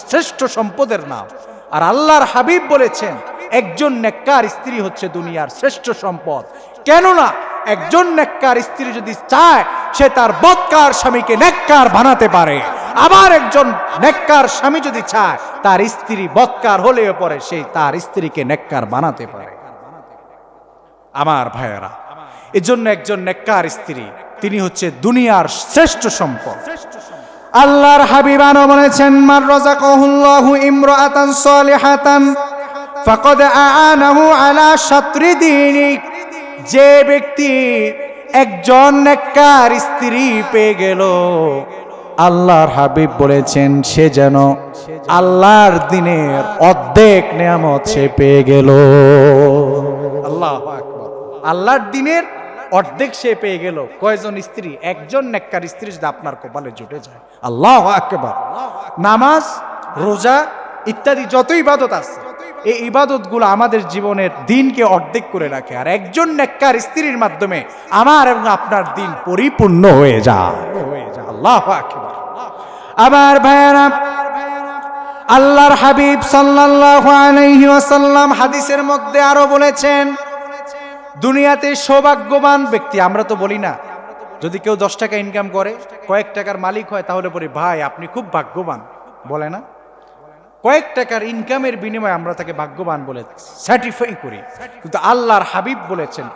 Speaker 1: শ্রেষ্ঠ সম্পদের নাম। আর আল্লাহর হাবিব বলেছেন, একজন নেককার স্ত্রী হচ্ছে দুনিয়ার শ্রেষ্ঠ সম্পদ। কেননা একজন নেককার স্ত্রী যদি চায়, সে তার বদকার স্বামীকে নেককার বানাতে পারে। আবার একজন নেককার স্বামী যদি চায়, তার স্ত্রী বদকার হলেও পরে সে তার স্ত্রীকে নেককার বানাতে পারে। আমার ভাইয়েরা, এজন্য একজন নেককার স্ত্রী, তিনি হচ্ছে দুনিয়ার শ্রেষ্ঠ সম্পদ। আল্লাহর হাবিব আনো বলেছেন, মান রাযাকাহুল্লাহু ইমরাআতান সালিহাতান ফাকাদ আ'আনাহু আলা শাতরি দীনি। যে ব্যক্তি একজন নেককার স্ত্রী পেয়ে গেল, আল্লাহর হাবিব বলেছেন, সে যেন আল্লাহর দ্বীনের অর্ধেক নিয়ামত সে পেয়ে গেল। আল্লাহু আকবার। আল্লাহর দ্বীনের অর্ধেক সে পেয়ে গেল। কয়জন স্ত্রী? একজন নেককার স্ত্রী যদি আপনার কপালে জুটে যায়। আল্লাহু আকবার। নামাজ, রোজা ইত্যাদি যত ইবাদত আছে, এই ইবাদতগুলো আমাদের জীবনের দিনকে অর্ধেক করে রাখে। আর একজন নেককার স্ত্রীর মাধ্যমে আমার এবং আপনার দিন পরিপূর্ণ হয়ে যায়। আল্লাহু আকবার। আমার ভাইয়েরা, আল্লাহর হাবিব সাল্লাল্লাহু আলাইহি ওয়াসাল্লাম হাদিসের মধ্যে আরো বলেছেন, দুনিয়াতে সৌভাগ্যবান ব্যক্তি, আমরা তো বলি না, যদি কেউ 10 টাকা ইনকাম করে, কয়েক টাকার মালিক হয়, তাহলে বলি ভাই আপনি খুব ভাগ্যবান, বলে না? কয়েক টাকার ইনকামের বিনিময়ে আমরা তাকে ভাগ্যবান বলে সার্টিফাই করি। কিন্তু আল্লাহর হাবিব বলেছেন,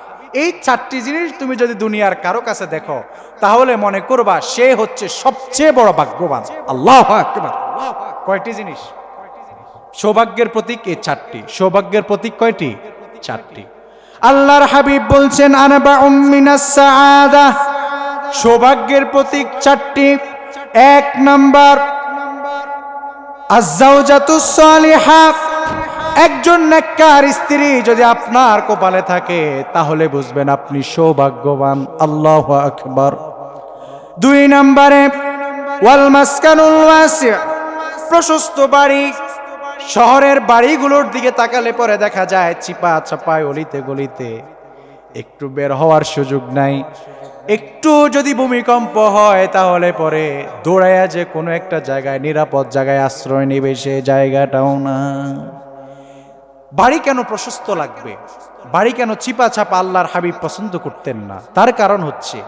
Speaker 1: এই 4টি জিনিস তুমি যদি দুনিয়ার কারো কাছে দেখো, তাহলে মনে করবা সে হচ্ছে সবচেয়ে বড় ভাগ্যবান। আল্লাহু আকবার। কয়টি জিনিস? সৌভাগ্যের প্রতীক এই 4টি। সৌভাগ্যের প্রতীক কয়টি? 4টি। আল্লাহর হাবিব বলছেন, আনবাউম মিনাস সাআদা। সৌভাগ্যের প্রতীক 4টি। 1 নাম্বার আয-যাওজাতুস সালিহা। একজন নেককার স্ত্রী যদি আপনার কপালে থাকে, তাহলে বুঝবেন আপনি সৌভাগ্যবান। আল্লাহু আকবার। 2 নম্বরে ওয়াল মাসকানুল ওয়াসি'। প্রশস্ত বাড়ি। শহরের বাড়িগুলোর দিকে তাকালে পরে দেখা যায় চিপা চাপায় অলিতে গলিতে, একটু বের হওয়ার সুযোগ নাই। একটু যদি ভূমিকম্প হয় তাহলে পরে দৌড়াইয়া যে কোনো একটা জায়গায়, নিরাপদ জায়গায় আশ্রয় নেবে, সে জায়গাটাও না। বাড়ি কেন প্রশস্ত লাগবে? বাড়ি কেন চিপা ছাপা আল্লাহর হাবিব পছন্দ করতেন না? তার কারণ হচ্ছে,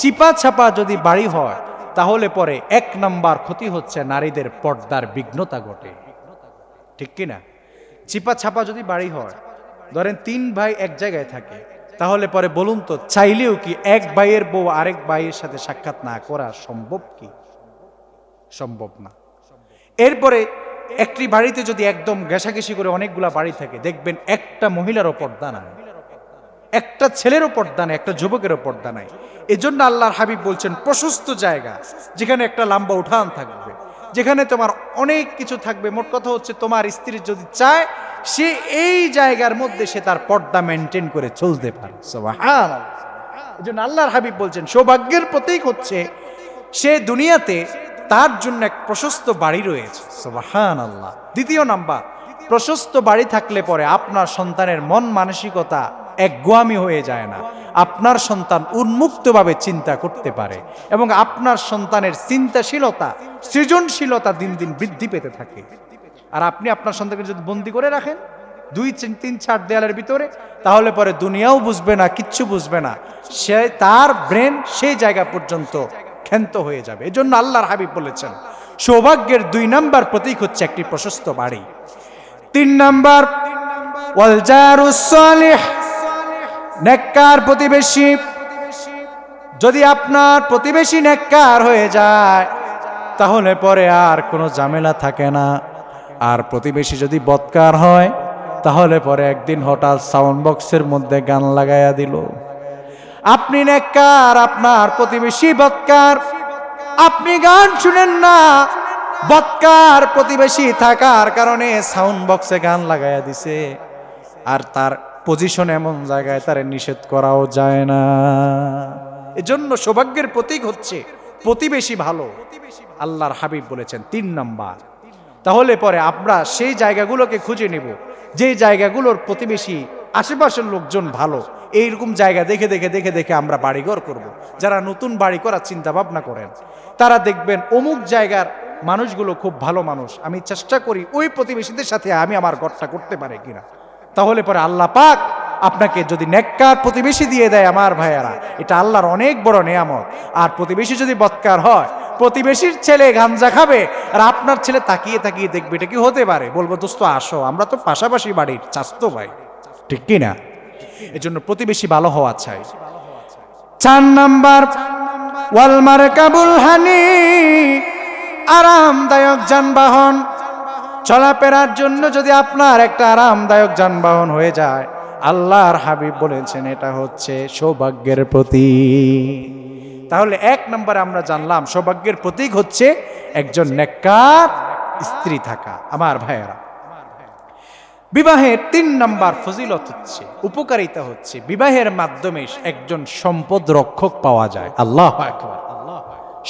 Speaker 1: চিপা ছাপা যদি বাড়ি হয় তাহলে পরে 1 নাম্বার ক্ষতি হচ্ছে নারীদের পর্দার বিঘ্নতা ঘটে। ঠিক কিনা? চিপা ছাপা যদি বাড়ি হয়, ধরেন 3 ভাই এক জায়গায় থাকে, তাহলে পরে বলুন তো, চাইলেও কি এক ভাইয়ের বউ আরেক ভাইয়ের সাথে সাক্ষাৎ না করা সম্ভব? কি সম্ভব না। এরপরে একটি বাড়িতে যদি একদম ঘেঁষাঘেঁষি করে অনেকগুলা বাড়ি থাকে, দেখবেন একটা মহিলারও পর্দা নাই, একটা ছেলেরও পর্দা নাই, একটা যুবকেরও পর্দা নাই। এজন্য আল্লাহর হাবিব বলছেন প্রশস্ত জায়গা, যেখানে একটা লম্বা উঠান থাকবে, যেখানে তোমার অনেক কিছু থাকবে। মোট কথা হচ্ছে তোমার স্ত্রী যদি চায়, সে এই জায়গার মধ্যে সে তার পর্দা মেনটেন করে চলতে পারে। সুবহানাল্লাহ। এজন্য আল্লাহর হাবিব বলছেন সৌভাগ্যের প্রতীক হচ্ছে সে দুনিয়াতে তার জন্য এক প্রশস্ত বাড়ি রয়েছে। সুবহানাল্লাহ। দ্বিতীয় নাম্বার, প্রশস্ত বাড়ি থাকলে পরে আপনার সন্তানের মন মানসিকতা একগুয়ামি হয়ে যায় না। আপনার সন্তান উন্মুক্তভাবে চিন্তা করতে পারে এবং আপনার সন্তানের চিন্তাশীলতা, সৃজনশীলতা দিন দিন বৃদ্ধি পেতে থাকে। আর আপনি আপনার সন্তানকে যদি বন্দি করে রাখেন 2-3-4 দেয়ালের ভিতরে, তাহলে পরে দুনিয়াও বুঝবে না, কিচ্ছু বুঝবে না, সে তার ব্রেন সেই জায়গা পর্যন্ত ক্ষান্ত হয়ে যাবে। এজন্য আল্লাহর হাবিব বলেছেন সৌভাগ্যের 2 নাম্বার প্রতীক হচ্ছে একটি প্রশস্ত বাড়ি। 3 নাম্বার, ওয়াল জারুস সালিহ, নেককার প্রতিবেশী। যদি আপনার প্রতিবেশী নেককার হয়ে যায়, তাহলে পরে আর কোনো ঝামেলা থাকে না। আর প্রতিবেশী যদি বদকার হয়, তাহলে পরে একদিন হঠাৎ সাউন্ড বক্সের মধ্যে গান লাগাইয়া দিল। আপনি নেককার, আপনার প্রতিবেশী বদকার, আপনি গান শুনেন না, বদকার প্রতিবেশী থাকার কারণে সাউন্ড বক্সে গান লাগাইয়া দিছে। আর তার পজিশন এমন জায়গায় তারে নিষেধ করাও যায় না। এজন্য সৌভাগ্যের প্রতীক হচ্ছে প্রতিবেশী ভালো। আল্লাহর হাবিব বলেছেন 3 নাম্বার। তাহলে পরে আমরা সেই জায়গাগুলোকে খুঁজে নেব যে জায়গাগুলোর প্রতিবেশী আশেপাশের লোকজন ভালো। এইরকম জায়গা দেখে দেখে দেখে দেখে আমরা বাড়িঘর করব। যারা নতুন বাড়ি করার চিন্তা ভাবনা করেন, তারা দেখবেন অমুক জায়গার মানুষগুলো খুব ভালো মানুষ, আমি চেষ্টা করি ওই প্রতিবেশীদের সাথে আমি আমার ঘরটা করতে পারি কিনা। তাহলে পরে আল্লাহ পাক আপনাকে যদি নেককার প্রতিবেশী দিয়ে দেয়, আমার ভাইয়ারা, এটা আল্লাহর অনেক বড় নেয়ামত। আর প্রতিবেশী যদি বদকার হয়, প্রতিবেশীর ছেলে গাঞ্জা খাবে আর আপনার ছেলে তাকিয়ে তাকিয়ে দেখবে, এটা কি হতে পারে? বলবো দোস্ত আসো, আমরা তো পাশাপাশি বাড়ির চাস্তো ভাই, ঠিক কি না? এজন্য প্রতিবেশী ভালো হওয়া চাই। 4 নাম্বার, ওয়াল মারকাবুল হানি, আরামদায়ক যানবাহন। চলাফেরার জন্য যদি আপনার একটা আরামদায়ক যানবাহন হয়ে যায়, আল্লাহর হাবিব বলেছেন এটা হচ্ছে সৌভাগ্যের প্রতীক। তাহলে 1 নম্বরে আমরা জানলাম সৌভাগ্যের প্রতীক হচ্ছে একজন নেককার স্ত্রী থাকা। আমার ভাইয়েরা, বিবাহের 3 নাম্বার ফজিলত হচ্ছে, উপকারিতা হচ্ছে, বিবাহের মাধ্যমে একজন সম্পদ রক্ষক পাওয়া যায়। আল্লাহু আকবার।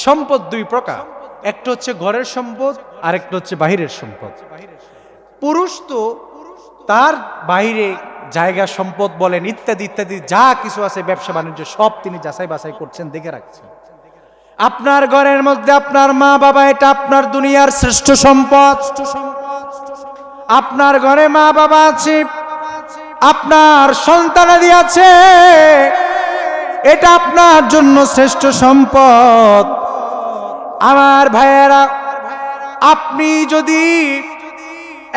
Speaker 1: সম্পদ 2 প্রকার, একটা হচ্ছে ঘরের সম্পদ, আর একটা হচ্ছে বাহিরের সম্পদ। পুরুষ তো তার বাইরে জায়গা সম্পদ বলেন ইত্যাদি ইত্যাদি যা কিছু আছে ব্যবসা বাণিজ্য সব তিনি যাচাই বাছাই করছেন, দেখে রাখছেন। আপনার ঘরের মধ্যে আপনার মা বাবা, এটা আপনার দুনিয়ার শ্রেষ্ঠ সম্পদ। আপনার ঘরে মা বাবা আছে, আপনার সন্তানাদি আছে, এটা আপনার জন্য শ্রেষ্ঠ সম্পদ। আমার ভাইয়েরা, আপনি যদি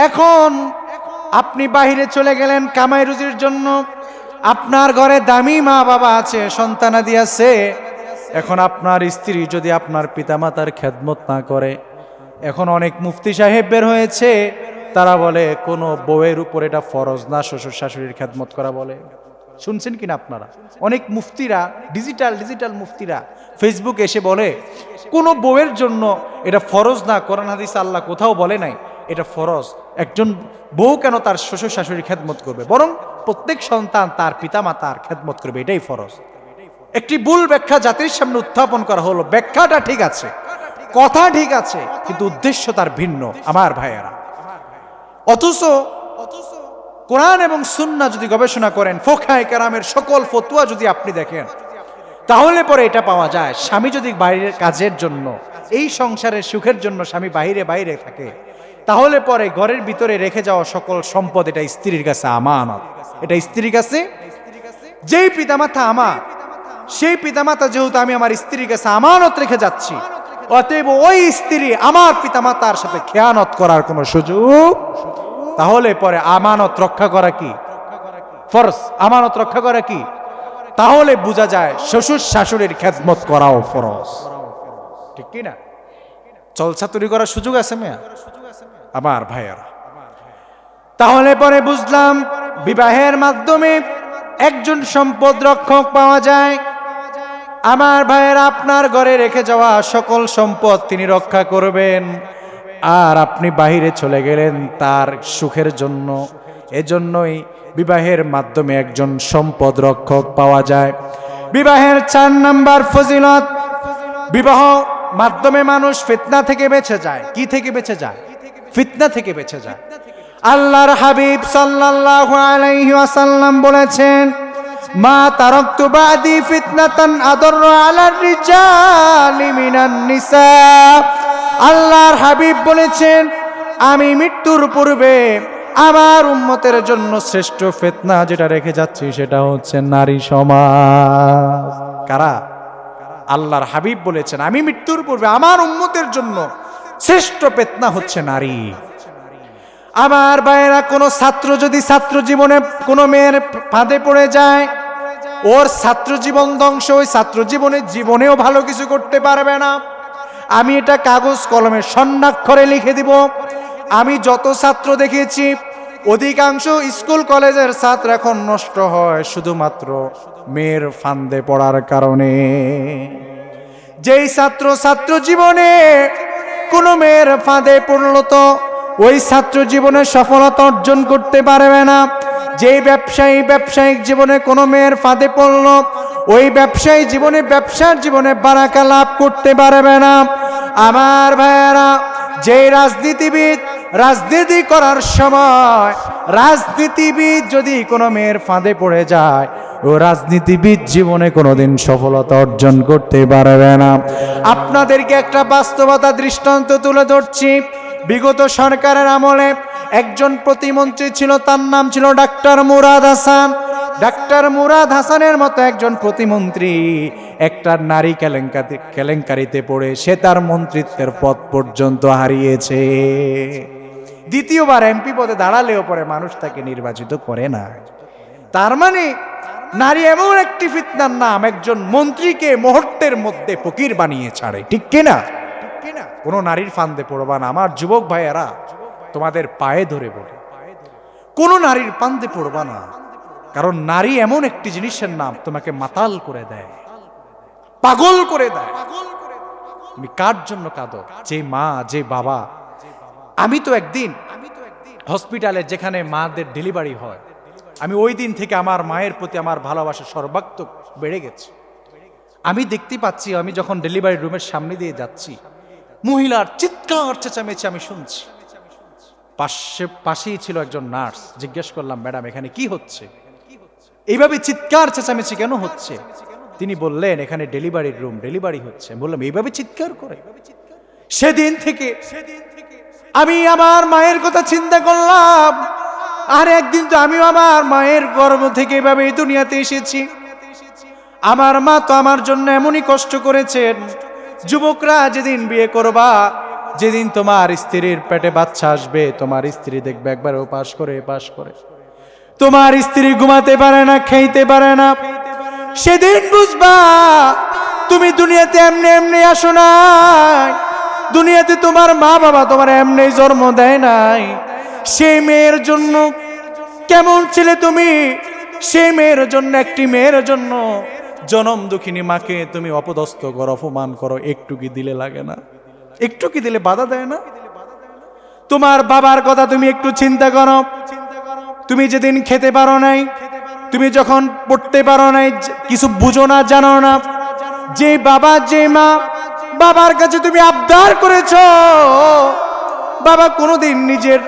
Speaker 1: এখন আপনি বাহিরে চলে গেলেন কামাই রুজির জন্য, আপনার ঘরে দামি মা বাবা আছে, সন্তানাদি আছে, এখন আপনার স্ত্রী যদি আপনার পিতামাতার খেদমত না করে, এখন অনেক মুফতি সাহেব বের হয়েছে, তারা বলে কোনো বউয়ের উপর এটা ফরজ না শ্বশুর শাশুড়ির খেদমত করা। বলে শুনছেন কিনা আপনারা? অনেক মুফতিরা, ডিজিটাল মুফতিরা ফেসবুকে এসে বলে কোনো বউয়ের জন্য এটা ফরজ না, কোরআন হাদিস আল্লাহ কোথাও বলে নাই এটা ফরজ। একজন বউ কেন তার শ্বশুর শাশুড়ির খেদমত করবে, বরং প্রত্যেক সন্তান তার পিতামাতার খেদমত করবে, এটাই ফরজ। একটি ভুল ব্যাখ্যা জাতির সামনে উত্থাপন করা হলো। ব্যাখ্যাটা ঠিক আছে, কথা ঠিক আছে, কিন্তু উদ্দেশ্য তার ভিন্ন। আমার ভাইয়েরা, অথচ কোরআন এবং সুন্নাহ যদি গবেষণা করেন, ফোকায়ে কেরামের সকল ফতোয়া যদি আপনি দেখেন, তাহলে পরে এটা পাওয়া যায়, স্বামী যদি বাইরের কাজের জন্য, এই সংসারের সুখের জন্য স্বামী বাইরে থাকে, তাহলে পরে ঘরের ভিতরে রেখে যাওয়া সকল সম্পদ এটা স্ত্রীর কাছে আমানত। এটা স্ত্রীর কাছে, যেই পিতামাতা আমার, সেই পিতামাতা যেহেতু আমি আমার স্ত্রীর কাছে আমানত রেখে যাচ্ছি, অতএব ওই স্ত্রী আমার পিতামাতার সাথে খেয়ানত করার কোনো সুযোগ, তাহলে পরে আমানত রক্ষা করা কি ফরজ? আমানত রক্ষা করা কি? তাহলে বোঝা যায় শ্বশুর শাশুড়ির খেদমত করাও ফরজ, ঠিক কি না? চলছাতুরি করার সুযোগ আছে মেয়া আমার ভাইয়ারা। তাহলে পরে বুঝলাম বিবাহের মাধ্যমে একজন সম্পদ রক্ষক পাওয়া যায়। আমার ভাইয়ের, আপনার ঘরে রেখে যাওয়া সকল সম্পদ তিনি রক্ষা করবেন। আর আপনি বাহিরে চলে গেলেন তার সুখের জন্য। এজন্যই বিবাহের মাধ্যমে একজন সম্পদ রক্ষক পাওয়া যায়। বিবাহের 4 নাম্বার ফজিলত, বিবাহ মাধ্যমে মানুষ ফিতনা থেকে বেঁচে যায়। কি থেকে বেঁচে যায়? ফিতনা থেকে বেঁচে যায়। আল্লাহর হাবিব সাল্লাল্লাহু আলাইহি ওয়াসাল্লাম বলেছেন, মা তারাকতু বাদি ফিতনাতান আদাররু আলার রিজালি মিনান নিসা। আল্লাহর হাবিব বলেছেন, আমি মৃত্যুর পূর্বে আমার উম্মতের জন্য শ্রেষ্ঠ ফিতনা যেটা রেখে যাচ্ছি সেটা হচ্ছে নারী সমাজ। কারা? আল্লাহর হাবিব বলেছেন, আমি মৃত্যুর পূর্বে আমার উম্মতের জন্য শ্রেষ্ঠ ফিতনা হচ্ছে নারী। আমার ভাইয়েরা, কোন ছাত্র যদি ছাত্র জীবনে কোনো মেয়ের ফাঁদে পড়ে যায়, ওর ছাত্র জীবন ধ্বংস, ওই ছাত্র জীবনেও ভালো কিছু করতে পারবে না। আমি এটা কাগজ কলমে স্বর্ণাক্ষরে লিখে দিব। আমি যত ছাত্র দেখেছি, অধিকাংশ স্কুল কলেজের ছাত্র এখন নষ্ট হয় শুধুমাত্র মেয়ের ফাঁদে পড়ার কারণে। যেই ছাত্র জীবনে কোনো মেয়ের ফাঁদে পড়লো তো ওই ছাত্র জীবনে সফলতা অর্জন করতে পারবে না। যেই ব্যবসায়িক জীবনে কোনো মেয়ের ফাঁদে পড়লো, ওই ব্যবসার জীবনে বারাকা লাভ করতে পারবে না। আমার ভাইয়েরা, যেই রাজনীতিবিদ রাজনীতি করার সময় রাজনীতিবিদ যদি কোনো মেয়ের ফাঁদে পড়ে যায়, ও রাজনীতিবিদ জীবনে কোনোদিন সফলতা অর্জন করতে পারবে না। আপনাদেরকে একটা বাস্তবতা দৃষ্টান্ত তুলে ধরছি। বিগত সরকারের আমলে একজন প্রতিমন্ত্রী ছিল, তার নাম ছিল ডাক্তার মুরাদ হাসান। ডাক্তার মুরাদ হাসানের মতো একজন প্রতিমন্ত্রী একটা নারী কেলেঙ্কারিতে পড়ে সে তার মন্ত্রিত্বের পদ পর্যন্ত হারিয়েছে। দ্বিতীয়বার এমপি পদে দাঁড়ালেও পরে মানুষ তাকে নির্বাচিত করে না। তার মানে নারী এমন একটি ফিতনার নাম, একজন মন্ত্রীকে মুহূর্তের মধ্যে ফকির বানিয়ে ছাড়ে। ঠিক কিনা? কোন নারীর ফান্দে পড়বা না। আমার যুবক ভাইয়েরা, তোমাদের পায়ে ধরে বলে, কোন নারীর ফান্দে পড়বা না। কারণ নারী এমন একটি জিনিসের নাম, তোমাকে মাতাল করে দেয়, পাগল করে দেয়। তুমি কার জন্য কাঁদো? যে মা, যে বাবা। আমি তো একদিন হসপিটালে যেখানে মাদের ডেলিভারি হয়, আমি ওই দিন থেকে আমার মায়ের প্রতি আমার ভালোবাসা সর্বাত্মক বেড়ে গেছে। আমি দেখতে পাচ্ছি, আমি যখন ডেলিভারি রুমের সামনে দিয়ে যাচ্ছি, মহিলার চিৎকার চেঁচামেচি আমি শুনছি। পাশেই ছিল একজন নার্স। জিজ্ঞেস করলাম, ম্যাডাম এখানে কি হচ্ছে? এইভাবে চিৎকার চেঁচামেচি কেন হচ্ছে? তিনি বললেন, এখানে ডেলিভারি হচ্ছে। বললাম, এইভাবে চিৎকার করে? সেদিন থেকে আমি আমার মায়ের কথা চিন্তা করলাম, আর একদিন তো আমিও আমার মায়ের গর্ভ থেকে এভাবে এই দুনিয়াতে এসেছি। আমার মা তো আমার জন্য এমনই কষ্ট করেছেন। যুবকরা, যেদিন বিয়ে করবা, যেদিন তোমার স্ত্রীর পেটে বাচ্চা আসবে, তোমার স্ত্রী দেখবে একবার ও পাশ করে তোমার স্ত্রী ঘুমাতে পারে না, খেতে পারে না। সেদিন বুঝবা তুমি দুনিয়াতে এমনি আসো নাই। দুনিয়াতে তোমার মা বাবা তোমার এমনি জন্ম দেয় নাই। সেই মেয়ের জন্য কেমন ছেলে তুমি, সেই মেয়ের জন্য, একটি মেয়ের জন্য জনম দুঃখিনী মাকে তুমি অপদস্থ করো, অপমান করো। একটু কি দিলে লাগে না? একটু কি দিলে বাধা দেয় না? তোমার বাবার কথা তুমি একটু চিন্তা করো। তুমি যেদিন খেতে পারো নাই, তুমি যখন পড়তে পারো নাই, কিছু বুঝো না, জানো না, যে বাবা, যে মা, বাবার কাছে তুমি আবদার করেছো, বাবা কোনোদিন নিজের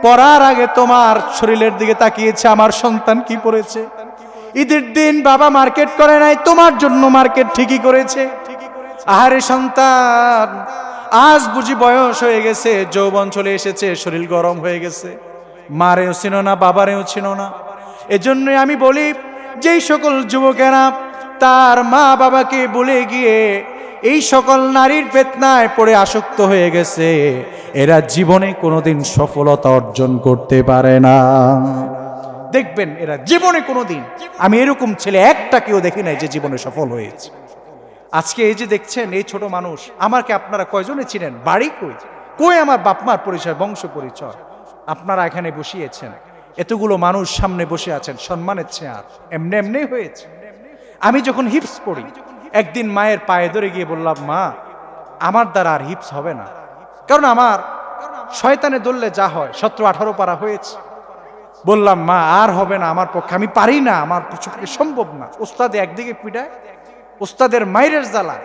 Speaker 1: পড়ার আগে তোমার শরীরের দিকে তাকিয়েছে, আমার সন্তান কি পড়েছে। ঈদের দিন বাবা মার্কেট করে নাই, তোমার জন্য মার্কেট ঠিকই করেছে। আহারে সন্তান, আজ বুঝি বয়স হয়ে গেছে, যৌবন চলে এসেছে, শরীর গরম হয়ে গেছে, মারেও ছিল না, বাবারেও ছিল না। এজন্যই আমি বলি, যেই সকল যুবকেরা তার মা বাবাকে ভুলে গিয়ে এই সকল নারীর ফিতনায় পড়ে আসক্ত হয়ে গেছে, এরা জীবনে কোনোদিন সফলতা অর্জন করতে পারে না। দেখবেন এরা জীবনে কোনোদিন, আমি এরকম ছেলে একটাকেও দেখি নাই যে জীবনে সফল হয়েছে। আজকে এই যে দেখছেন, এই ছোট মানুষ, আমাকে আপনারা কয়জনে চিনেন? বাড়ি কই আমার বাপ মার পরিচয়, বংশ পরিচয় আপনারা এখানে বসিয়েছেন। এতগুলো মানুষ সামনে বসে আছেন, সম্মানের চেয়ার এমনি এমনি হয়েছে। আমি যখন হিপস পড়ি, একদিন মায়ের পায়ে ধরে গিয়ে বললাম, মা আমার দ্বারা আর হিপস হবে না, কারণ আমার শয়তানে দললে যা হয় 17-18 পারা হয়েছে। বললাম, মা আর হবে না আমার পক্ষে, আমি পারি না, আমার পক্ষে সম্ভব না। ওস্তাদে একদিকে পিটায়, ওস্তাদের মায়ের জ্বালা,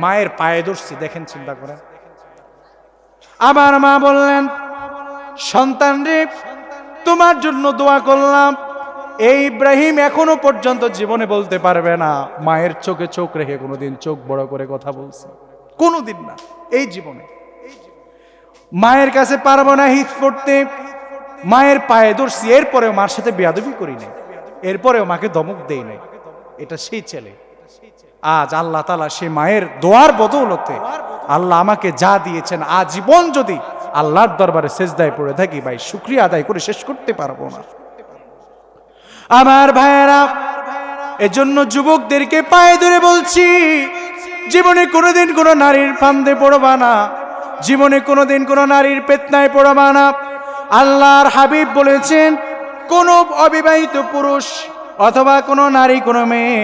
Speaker 1: মায়ের পায়ে ধরছি। দেখেন, চিন্তা করেন। আমার মা বললেন, সন্তান রে, তোমার জন্য দোয়া করলাম। এই ইব্রাহিম এখনো পর্যন্ত জীবনে বলতে পারবে না মায়ের চোখে চোখ রেখে কোনোদিন চোখ বড় করে কথা বলছে, কোনোদিন না এই জীবনে। মায়ের কাছে পারবো না হিপস পড়তে, মায়ের পায়ে ধরছি, এরপরেও মার সাথে বেয়াদবি করি নাই, এরপরেও মাকে ধমক দেই নাই। এটা সেই ছেলে। আজ আল্লাহ তাআলা সে মায়ের দোয়ার বদৌলতে আল্লাহ আমাকে যা দিয়েছেন, আজীবন যদি আল্লাহর দরবারে সেজদায় পড়ে থাকি, ভাই শুকরিয়া আদায় করে শেষ করতে পারবো না। আমার ভাইয়েরা, এজন্য যুবকদেরকে পায়ে ধরে বলছি, জীবনে কোনোদিন কোনো নারীর ফান্দে পড়বা না, জীবনে কোনোদিন কোনো নারীর পেতনায় পড়বা না। আল্লাহর হাবিব বলেছেন, কোন অবিবাহিত পুরুষ অথবা কোনো নারী, কোনো মেয়ে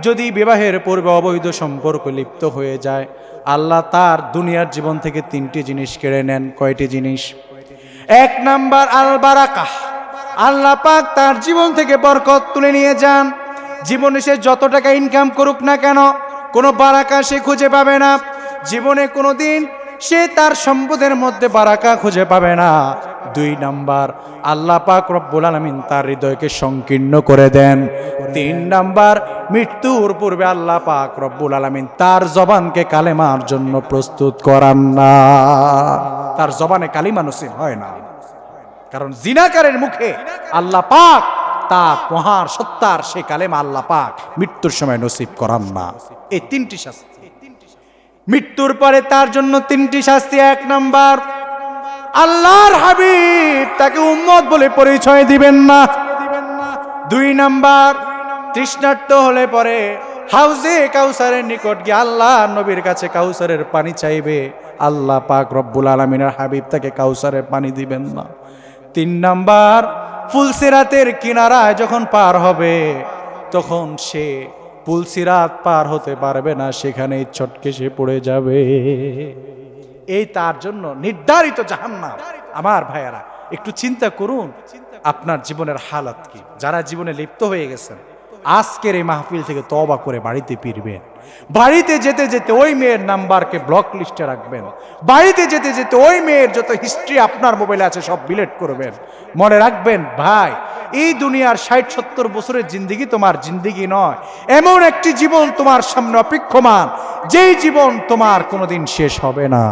Speaker 1: যদি বিবাহের পূর্বে অবৈধ সম্পর্ক লিপ্ত হয়ে যায়, আল্লাহ তার দুনিয়ার জীবন থেকে 3টি জিনিস কেড়ে নেন। কয়টি জিনিস? 1 নাম্বার আল বারাকাহ, আল্লাহ পাক তার জীবন থেকে বরকত তুলে নিয়ে যান। জীবনে সে যত টাকা ইনকাম করুক না কেন, কোনো বারাকা সে খুঁজে পাবে না। জীবনে কোনোদিন সে তার সম্পদের মধ্যে বারাকা খুঁজে পাবে না। 2 নাম্বার, আল্লাহ পাক রব্বুল আলামিন তার হৃদয়কে সংকীর্ণ করে দেন। 3 নাম্বার, মৃত্যুর পূর্বে আল্লাহ পাক রব্বুল আলামিন তার জবানকে কালেমার জন্য প্রস্তুত করান না। তার জবানে কালিমা নসিব হয় না, কারণ জিনাকারের মুখে আল্লাহ পাক তার মহান সত্তার সে কালেমা আল্লাহ পাক মৃত্যুর সময় নসিব করান না। এই 3টি শাস্তি, মৃত্যুর পরে তার জন্য 3টি শাস্তি। 1 নাম্বার, আল্লাহর হাবিব তাকে উম্মত বলে পরিচয় দিবেন না। 2 নাম্বার, তৃষ্ণার্ত হলে পরে হাউজে কাউসারের নিকট গিয়ে আল্লাহ নবীর কাছে কাউসারের পানি চাইবে, আল্লাহ পাক রব্বুল আলামিনের হাবিব তাকে কাউসারের পানি দিবেন না। 3 নাম্বার, ফুলসিরাতের কিনারায় যখন পার হবে, তখন সে ফুলসিরাত পার হতে পারবে না, সেখানেই ছটকে সে পড়ে যাবে। এই তার জন্য নির্ধারিত জাহান্নাম। আমার ভাইয়েরা, একটু চিন্তা করুন আপনার জীবনের হালাত কি। যারা জীবনে লিপ্ত হয়ে গেছেন, আজকের এই মাহফিল থেকে তওবা করে বাড়িতে ফিরবেন। বাড়িতে যেতে যেতে ওই মেয়ের নাম্বারকে ব্লক লিস্টে রাখবেন। বাড়িতে যেতে যেতে ওই মেয়ের যত হিস্ট্রি আপনার মোবাইলে আছে সব ডিলিট করবেন। মনে রাখবেন ভাই, এই দুনিয়ার 60-70 বছরের জিন্দেগি তোমার জিন্দেগি নয়। এমন একটি জীবন তোমার সামনে অপেক্ষমান, যেই জীবন তোমার কোনোদিন শেষ হবে না।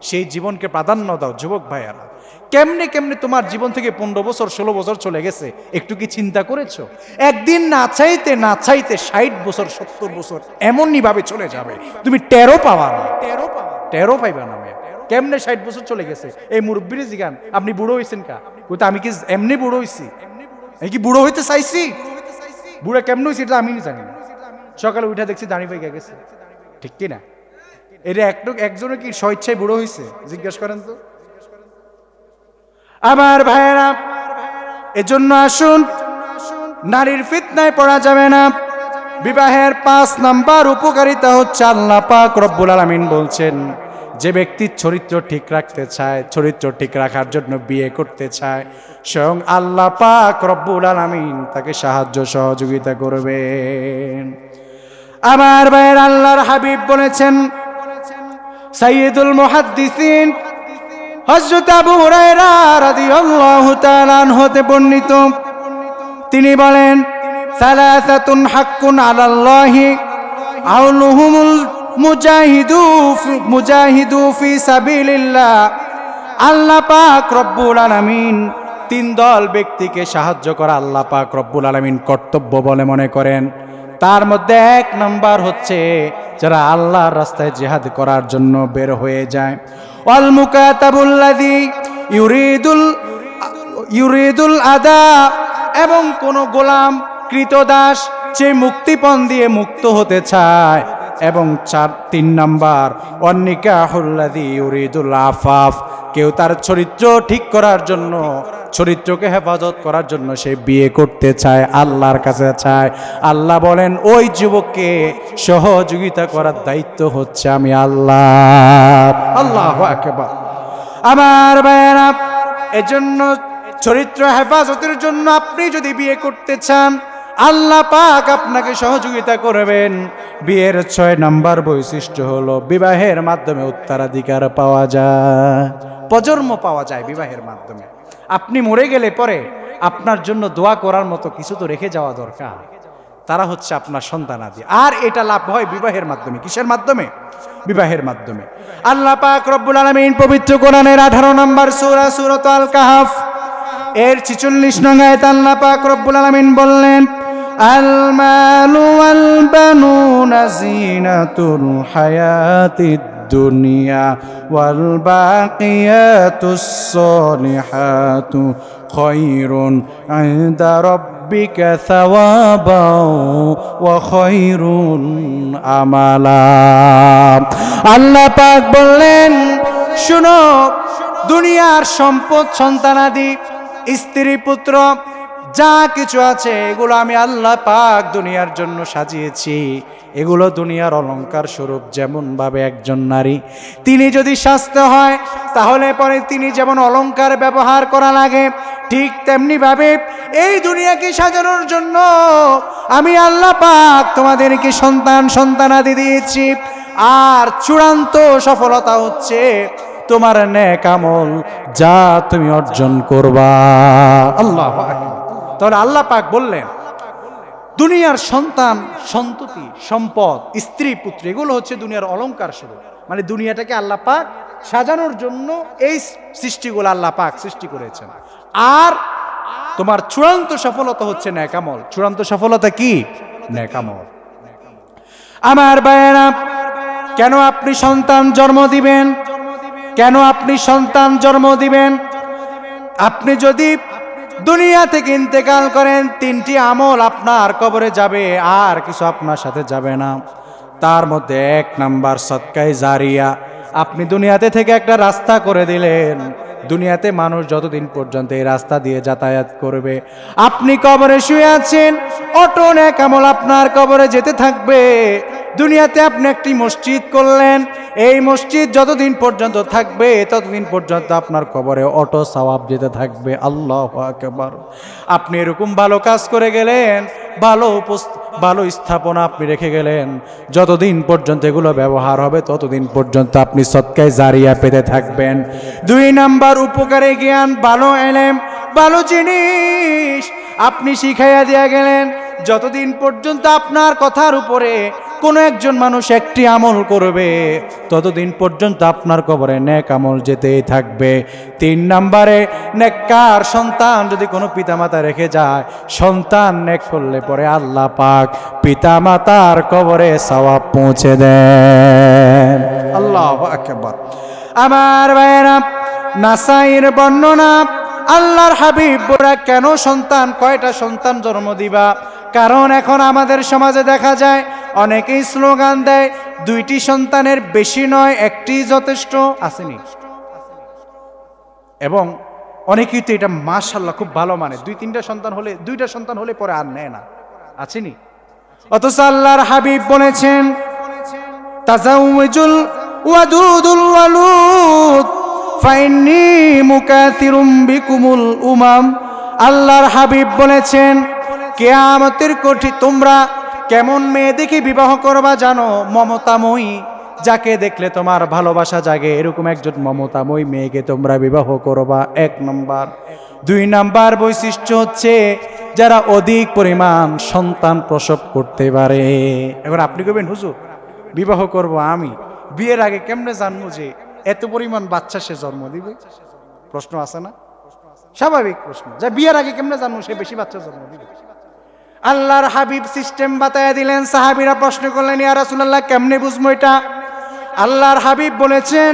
Speaker 1: সেই জীবনকে প্রাধান্য দাও যুবক ভাইয়ারা। কেমনে কেমনে তোমার জীবন থেকে 15 বছর 16 বছর চলে গেছে, একটু কি চিন্তা করেছো? একদিন না চাইতে না চাইতে 60 বছর 70 বছর এমনই ভাবে চলে যাবে, তুমি টেরও পাবা না, টেরও পাইবা না। কেমনে 60 বছর চলে গেছে? এই মুরব্বীর জিগান, আপনি বুড়ো হয়েছেন কা? আমি কি এমনি বুড়ো হয়েছি? আমি কি বুড়ো হইতে চাইছি? বুড়া কেমনে হয়েছি এটা আমি জানি না। সকালে উঠে দেখছি দাঁড়িয়ে পেয়ে গেছে, ঠিক কিনা? এটা একজনে কি স্বেচ্ছায় বুড়ো হয়েছে? জিজ্ঞেস করেন তো। আমার ভাইয়েরা, এজন্য আসুন, নারীর ফিতনায় পড়া যাবে না। বিবাহের 5 নাম্বার উপকারিতা হচ্ছে, আল্লাহ পাক রব্বুল আলামিন বলছেন, যে ব্যক্তি চরিত্র ঠিক রাখতে চায়, চরিত্র ঠিক রাখার জন্য বিয়ে করতে চায়, স্বয়ং আল্লাহ পাক রব্বুল আলামিন তাকে সাহায্য সহযোগিতা করবেন। আমার ভাইয়ের, আল্লাহর হাবিব বলেছেন, সাইয়্যিদুল মুহাদ্দিসিন হযরত আবু হুরায়রা রাদিয়াল্লাহু তাআলা আনহু হতে বর্ণিত, তিনি বলেন, সালাসাতুন হাক্কুন আলাল্লাহি আউনুহুমুল মুজাহিদু ফি সাবিলিল্লাহ। আল্লাহ পাক রব্বুল আলামিন 3 দল ব্যক্তিকে সাহায্য করা আল্লাহ পাক রব্বুল আলামিন কর্তব্য বলে মনে করেন। তার মধ্যে 1 নাম্বার হচ্ছে যারা আল্লাহর রাস্তায় জিহাদ করার জন্য বের হয়ে যায়। ওয়াল মুকাতাবুল্লাযী ইউরিদুল আদা, এবং কোন গোলাম কৃতদাস যে মুক্তিপণ দিয়ে মুক্ত হতে চায়, এবং 3 নাম্বার অন্নিকাহুল্লাযী ইউরিদুল আফাফ, কেউ তার চরিত্র ঠিক করার জন্য, চরিত্রকে হেফাজত করার জন্য সে বিয়ে করতে চায়, আল্লাহর কাছে চায়। আল্লাহ বলেন ওই যুবককে সহযোগিতা করার দায়িত্ব হচ্ছে আমি আল্লাহ। আল্লাহু আকবার। আমার ভাইয়েরা, এজন্য চরিত্র হেফাজতের জন্য আপনি যদি বিয়ে করতে চান, আল্লাহ পাক আপনাকে সহযোগিতা করবেন। বিয়ের 6 নাম্বার বৈশিষ্ট্য হলো বিবাহের মাধ্যমে উত্তরাধিকার পাওয়া যায়, প্রজন্ম পাওয়া যায় বিবাহের মাধ্যমে। আপনি মরে গেলে পরে আপনার জন্য দোয়া করার মতো কিছু তো রেখে যাওয়া দরকার, তারা হচ্ছে আপনার সন্তানাদি। আর এটা লাভ হয় বিবাহের মাধ্যমে। কিসের মাধ্যমে? বিবাহের মাধ্যমে। আল্লাহ পাক রব্বুল আলামিন পবিত্র কোরআনের 18 নম্বর সূরা সূরাতুল আল কাহফ এর 46 নং আয়াতে আল্লাহ পাক রব্বুল আলামিন বললেন, আল মালু ওয়াল বানুনা যিনাতুল হায়াতিদ দুনিয়া ওয়াল বাকিয়াতুস সলিহাতু খায়রুন ইনদা রাব্বিকা সাওয়াবাও ওয়া খায়রুন আমালা। আল্লাহ পাক বললেন, শুনো, দুনিয়ার সম্পদ, সন্তানাদি, স্ত্রী, পুত্র, যা কিছু আছে এগুলো আমি আল্লাহ পাক দুনিয়ার জন্য সাজিয়েছি। এগুলো দুনিয়ার অলংকার স্বরূপ। যেমন ভাবে একজন নারী তিনি যদি স্বাস্থ্য হয় তাহলে পরে তিনি যেমন অলংকার ব্যবহার করা লাগে, ঠিক তেমনি ভাবে এই দুনিয়াকে সাজানোর জন্য আমি আল্লাহ পাক তোমাদেরকে সন্তানাদি দিয়েছি। আর চূড়ান্ত সফলতা হচ্ছে তোমার নেক আমল যা তুমি অর্জন করবা। আল্লাহু আকবার। তাহলে আল্লাহ পাক বললেন দুনিয়ার সন্তান, সন্ততি, সম্পদ, স্ত্রী, পুত্র এগুলো হচ্ছে দুনিয়ার অলংকার স্বরূপ। মানে দুনিয়াটাকে আল্লাহ পাক সাজানোর জন্য এই সৃষ্টিগুলো আল্লাহ পাক সৃষ্টি করেছেন। আর তোমার চূড়ান্ত সফলতা হচ্ছে নেক আমল। চূড়ান্ত সফলতা কি? নেক আমল। আমার ভাইয়েরা, কেন আপনি সন্তান জন্ম দিবেন? কেন আপনি সন্তান জন্ম দিবেন? আপনি যদি দুনিয়া থেকে ইন্তেকাল করেন, 3টি আমল আপনার কবরে যাবে, আর কিছু আপনার সাথে যাবে না। তার মধ্যে 1 নাম্বার সদকায়ে জারিয়া। আপনি দুনিয়াতে থেকে একটা রাস্তা করে দিলেন, দুনিয়াতে মানুষ যতদিন পর্যন্ত এই রাস্তা দিয়ে যাতায়াত করবে, আপনি কবরে শুয়ে আছেন, অটো নেক আমল আপনার কবরে যেতে থাকবে। দুনিয়াতে আপনি একটি মসজিদ করলেন, এই মসজিদ যতদিন পর্যন্ত থাকবে ততদিন পর্যন্ত আপনার কবরে অটো সওয়াব যেতে থাকবে। আল্লাহু আকবার। আপনি এরকম ভালো কাজ করে গেলেন, ভালো স্থাপনা আপনি রেখে গেলেন, যতদিন পর্যন্ত এগুলো ব্যবহার হবে ততদিন পর্যন্ত আপনি সদকায়ে জারিয়া পেতে থাকবেন। 2 নাম্বার উপকারে জ্ঞান, ভালো এলেম, ভালো জিনিস আপনি শিখাইয়া দিয়া গেলেন, যতদিন পর্যন্ত আপনার কথার উপরে কোনো একজন মানুষ একটি আমল করবে ততদিন পর্যন্ত আপনার কবরে নেক আমল যেতেই থাকবে। 3 নাম্বারে নেককার সন্তান যদি কোনো পিতামাতা রেখে যায়, সন্তান নেক করলে পরে আল্লাহ পাক পিতামাতার কবরে সওয়াব পৌঁছে দেন। আল্লাহু আকবার। আমার ভাইয়েরা, নাসাইর বর্ণনা, আল্লাহর হাবিব বলে কেন সন্তান, কয়টা সন্তান জন্ম দিবা? কারণ এখন আমাদের সমাজে দেখা যায় অনেকেই স্লোগান দেয় 2টি সন্তানের বেশি নয়, 1টি যথেষ্ট। আসেনি? এবং অনেকেই তো এটা মাশাআল্লাহ খুব ভালো মানে, 2-3টা সন্তান হলে, 2টা সন্তান হলে পরে আর নেয় না। আসেনি? অথচ আল্লাহর হাবিব বলেছেন তাজাওয়াজুল ওয়াদুদুল ওয়ালুদ ফাইন্নী মুকাথিরুম বিকুমুল উমাম। আল্লাহর হাবিব বলেছেন কিয়ামতের কোঠি তোমরা কেমন মেয়ে দেখে বিবাহ করবা জানো? মমতাময়ী, যাকে দেখলে তোমার ভালোবাসা জাগে, এরকম একজন মমতাময়ী মেয়েকে তোমরা বিবাহ করবা। 1 নাম্বার। 2 নাম্বার বৈশিষ্ট্য হচ্ছে যারা অধিক পরিমাণ সন্তান প্রসব করতে পারে। এখন আপনি কইবেন হুজুর বিবাহ করব আমি, বিয়ের আগে কেমনে জানবো যে এত পরিমাণ বাচ্চা সে জন্ম দিবে? প্রশ্ন আছে না? স্বাভাবিক প্রশ্ন, যে বিয়ের আগে কেমনে জানবো সে বেশি বাচ্চা জন্ম দিবে? আল্লাহর হাবিব সিস্টেম বাতায়া দিলেন। সাহাবীরা প্রশ্ন করলেন, ইয়া রাসূলুল্লাহ কেমনে বুঝবো এটা? আল্লাহর হাবিব বলেছেন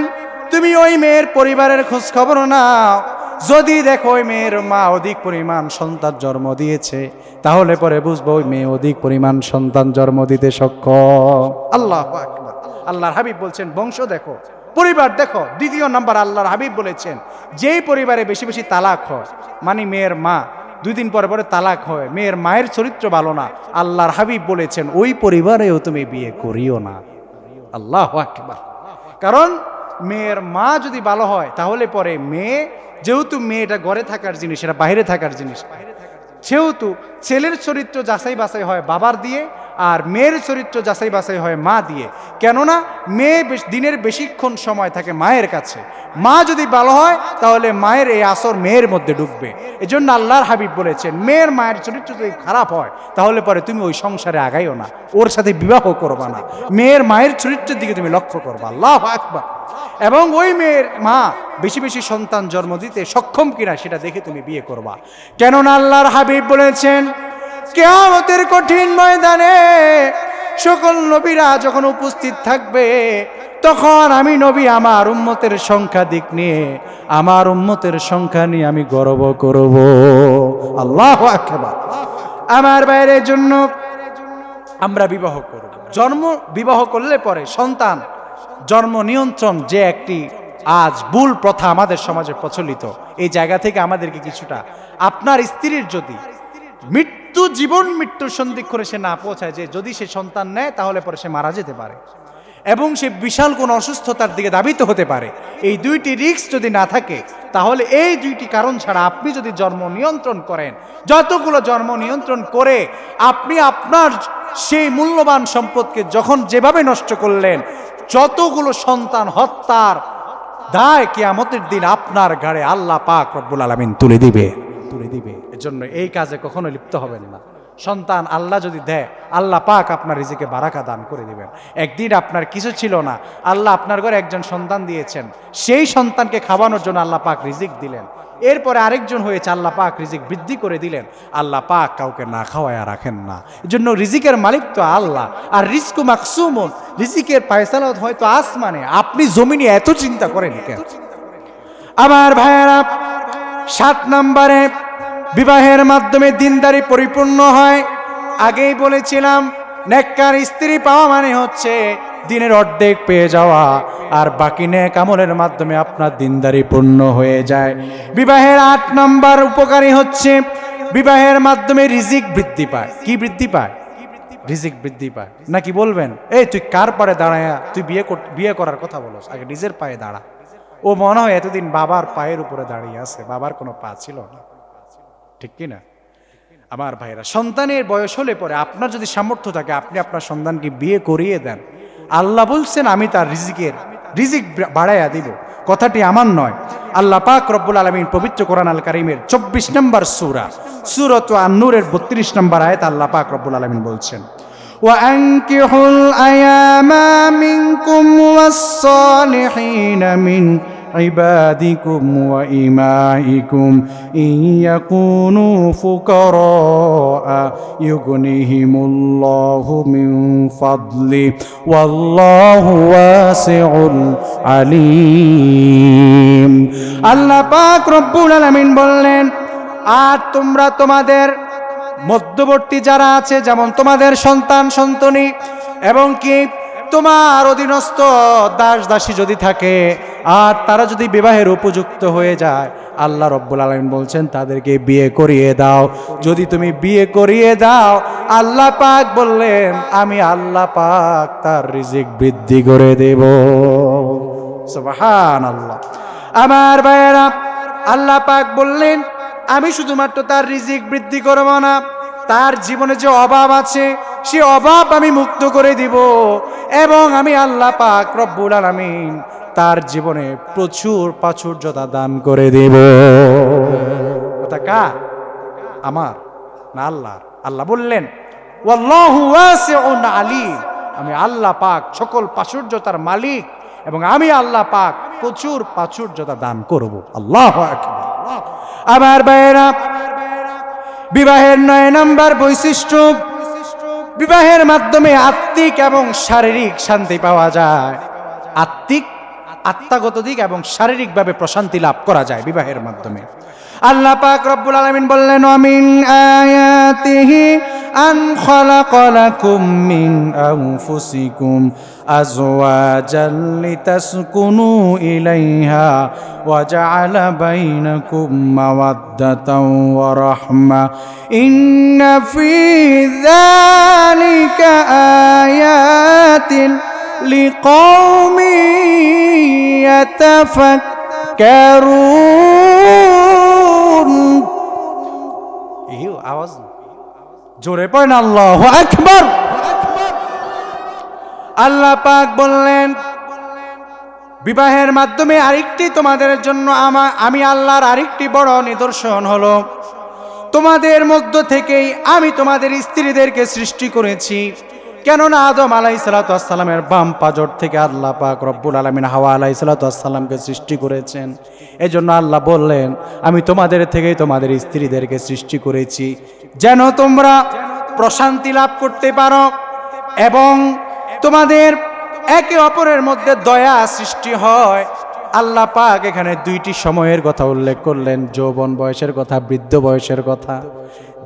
Speaker 1: তুমি ওই মেয়ের পরিবারের খোঁজ খবর নাও, যদি দেখো ওই মেয়ের মা অধিক পরিমাণ সন্তান জন্ম দিয়েছে, তাহলে পরে বুঝবো ওই মেয়ে অধিক পরিমাণ সন্তান জন্ম দিতে সক্ষম। আল্লাহু আকবার। আল্লাহর হাবিব বলছেন বংশ দেখো, পরিবার দেখো। দ্বিতীয় নাম্বার আল্লাহর হাবিব বলেছেন যেই পরিবারে বেশি বেশি তালাক হয়, মানে মেয়ের মা 2 দিন পরে পরে তালাক হয়, মেয়ের মায়ের চরিত্র ভালো না, আল্লাহর হাবিব বলেছেন ওই পরিবারেও তুমি বিয়ে করিও না। আল্লাহু আকবার। কারণ মেয়ের মা যদি ভালো হয় তাহলে পরে মেয়ে, যেহেতু মেয়েটা ঘরে থাকার জিনিস, এটা বাইরে থাকার জিনিস, সেহেতু ছেলের চরিত্র যাচাই বাছাই হয় বাবার দিয়ে, আর মেয়ের চরিত্র যাচাই বাছাই হয় মা দিয়ে। কেননা মেয়ে দিনের বেশিক্ষণ সময় থাকে মায়ের কাছে। মা যদি ভালো হয় তাহলে মায়ের এই আসর মেয়ের মধ্যে ঢুকবে। এজন্য আল্লাহর হাবিব বলেছেন মেয়ের মায়ের চরিত্র যদি খারাপ হয় তাহলে পরে তুমি ওই সংসারে আগাইও না, ওর সাথে বিবাহ করবা না, মেয়ের মায়ের চরিত্রের দিকে তুমি লক্ষ্য করবা। আল্লাহু আকবার। এবং ওই মেয়ের মা বেশি বেশি সন্তান জন্ম দিতে সক্ষম কিনা সেটা দেখে তুমি বিয়ে করবা। কেননা আল্লাহর হাবিব বলেছেন কিয়ামতের কঠিন ময়দানে সকল নবীরা যখন উপস্থিত থাকবে, তখন আমি নবী আমার উম্মতের সংখ্যা দিক নিয়ে, আমার উম্মতের সংখ্যা নিয়ে আমি গর্ব করব। আল্লাহু আকবার। আমার বাইরের জন্য আমরা বিবাহ করব। বিবাহ করলে পরে সন্তান জন্ম নিয়ন্ত্রণ যে একটি আজ ভুল প্রথা আমাদের সমাজে প্রচলিত, এই জায়গা থেকে আমাদেরকে কিছুটা, আপনার স্ত্রীর যদি জীবন মৃত্যুর সন্ধিক্ষণে সে না পৌঁছায়, যে যদি সে সন্তান নেয় তাহলে পরে সে মারা যেতে পারে এবং সে বিশাল কোনো অসুস্থতার দিকে ধাবিত হতে পারে, এই 2টি রিস্ক যদি না থাকে তাহলে এই 2টি কারণ ছাড়া আপনি যদি জন্ম নিয়ন্ত্রণ করেন, যতগুলো জন্ম নিয়ন্ত্রণ করে আপনি আপনার সেই মূল্যবান সম্পদকে যখন যেভাবে নষ্ট করলেন, যতগুলো সন্তান হত্যার দায় কিয়ামতের দিন আপনার ঘাড়ে আল্লাহ পাক রব্বুল আলামিন তুলে দিবে। এজন্য এই কাজে কখনো লিপ্ত হবেন না। সন্তান আল্লাহ যদি দেয়, আল্লাহ পাক আপনার রিজিকে বারাকা দান করে দিবেন। একদিন আপনার কিছু ছিল না, আল্লাহ আপনার ঘরে একজন সন্তান দিয়েছেন, সেই সন্তানকে খাওয়ানোর জন্য আল্লাহ পাক রিজিক দিলেন, এরপরে আরেকজন হয়েছে, আল্লাহ পাক রিজিক বৃদ্ধি করে দিলেন। আল্লাহ পাক কাউকে না খাওয়ায় রাখেন না। এজন্য রিজিকের মালিক তো আল্লাহ, আর রিজকু মাকসুমুন, রিজিকের ফয়সালা হয়তো আসমানে, আপনি জমিনে এত চিন্তা করেন কেন? আমার ভাইয়েরা, 7 নম্বরে বিবাহের মাধ্যমে দিনদারি পরিপূর্ণ হয়। আগেই বলেছিলাম নেককার স্ত্রী পাওয়া মানে হচ্ছে দিনের অর্ধেক পেয়ে যাওয়া, আর বাকি নেক আমলের মাধ্যমে আপনার দিনদারি পূর্ণ হয়ে যায়। বিবাহের 8 নম্বর উপকারী হচ্ছে বিবাহের মাধ্যমে রিজিক বৃদ্ধি পায়। কি বৃদ্ধি পায়? রিজিক বৃদ্ধি পায়। নাকি বলবেন এই তুই কার পায়ে দাঁড়ায়া তুই বিয়ে করার কথা বলস, আগে নিজের পায়ে দাঁড়া। ও মনে হয় এতদিন বাবার পায়ের উপরে দাঁড়িয়ে আছে, বাবার কোনো পা ছিল না, ঠিক কিনা? আমার ভাইরা, সন্তানের বয়স হলে পরে আপনার যদি সামর্থ্য থাকে আপনি আপনার সন্তানকে বিয়ে করিয়ে দেন। আল্লাহ বলছেন আমি তার রিজিক বাড়াইয়া দিব। কথাটি আমার নয়, আল্লাহ পাক রব্বুল আলামিন পবিত্র কোরআন আল কারীমের 24 নম্বর সূরা আন-নূরের 32 নম্বর আয়াত আল্লাহ পাক রব্বুল আলামিন বলছেন وَأَنكِحُوا الْأَيَامَ مِنكُمْ وَالصَّالِحِينَ مِنْ عِبَادِكُمْ وَإِمَائِكُمْ إِنْ يَكُونُوا فُقَرَاءَ يُغْنِهِمُ اللَّهُ مِنْ فَضْلِهِ وَاللَّهُ وَاسِعٌ عَلِيمٌ। আল্লাহ পাক রব্বুল আলামিন বললেন, আর তোমরা তোমাদের মধ্যবর্তী যারা আছে, যেমন তোমাদের সন্তান সন্ততি এবং কি তোমার অধীনস্থ দাস দাসী যদি থাকে, আর তারা যদি বিবাহের উপযুক্ত হয়ে যায়, আল্লাহ রব্বুল আলামিন বলছেন তাদেরকে বিয়ে করিয়ে দাও। যদি তুমি বিয়ে করিয়ে দাও, আল্লাহ পাক বললেন আমি আল্লাহ পাক তার রিজিক বৃদ্ধি করে দেব। সুবহানাল্লাহ। আমার ভাইয়েরা, আল্লাহ পাক বললেন আমি শুধুমাত্র তার রিজিক বৃদ্ধি করব না, তার জীবনে যে অভাব আছে সে অভাব আমি মুক্ত করে দিব, এবং আমি আল্লাহ পাক রব্বুল আলামিন তার জীবনে প্রচুর প্রাচুর্যতা দান করে দেব। কথা কার? আমার না আল্লাহর? আল্লাহ বললেন ওয়াল্লাহু ওয়াসিউন আলীম, আমি আল্লাহ পাক সকল প্রাচুর্যতার মালিক, এবং আমি আল্লাহ পাক প্রচুর প্রাচুর্যতা দান করব। আল্লাহু আকবার। আমার ভাইয়েরা, বিবাহের 9 নম্বর বৈশিষ্ট্য, বিবাহের মাধ্যমে আত্মিক এবং শারীরিক শান্তি পাওয়া যায়। আত্মিক আত্মাগত দিক এবং শারীরিকভাবে প্রশান্তি লাভ করা যায় বিবাহের মাধ্যমে। আল্লাহ পাক রব্বুল আলামিন বললেন, ওয়ামিন আয়াতিহি আন খালাকা লাকুম মিন আনফুসিকুম আজওয়াজান লিতাসকুনু ইলাইহা ওয়া জাআলা বাইনাকুম মাওয়াদ্দাতাও ওয়া রাহমা ইন্না ফী যালিকা আয়াতিন লিকাওমিন ইয়াতাফাক্কারুন। আওয়াজ জোরে পড়েন আল্লাহু আকবার। আল্লাহ পাক বললেন, বিবাহের মাধ্যমে আরেকটি তোমাদের জন্য আমি আল্লাহর আরেকটি বড় নিদর্শন হলো, তোমাদের মধ্য থেকেই আমি তোমাদের স্ত্রীদেরকে সৃষ্টি করেছি। কেননা আদম আলাইহিসসালাতু ওয়াসসালামের বাম পাজর থেকে আল্লাহ পাক রব্বুল আলামিন হাওয়া আলাইহিসসালাতু ওয়াসসালামকে সৃষ্টি করেছেন। এজন্য আল্লাহ বললেন, আমি তোমাদের থেকেই তোমাদের স্ত্রীদেরকে সৃষ্টি করেছি যেন তোমরা প্রশান্তি লাভ করতে পারো এবং তোমাদের একে অপরের মধ্যে দয়া সৃষ্টি হয়। আল্লাহ পাক এখানে দুইটি সময়ের কথা উল্লেখ করলেন, যৌবন বয়সের কথা, বৃদ্ধ বয়সের কথা।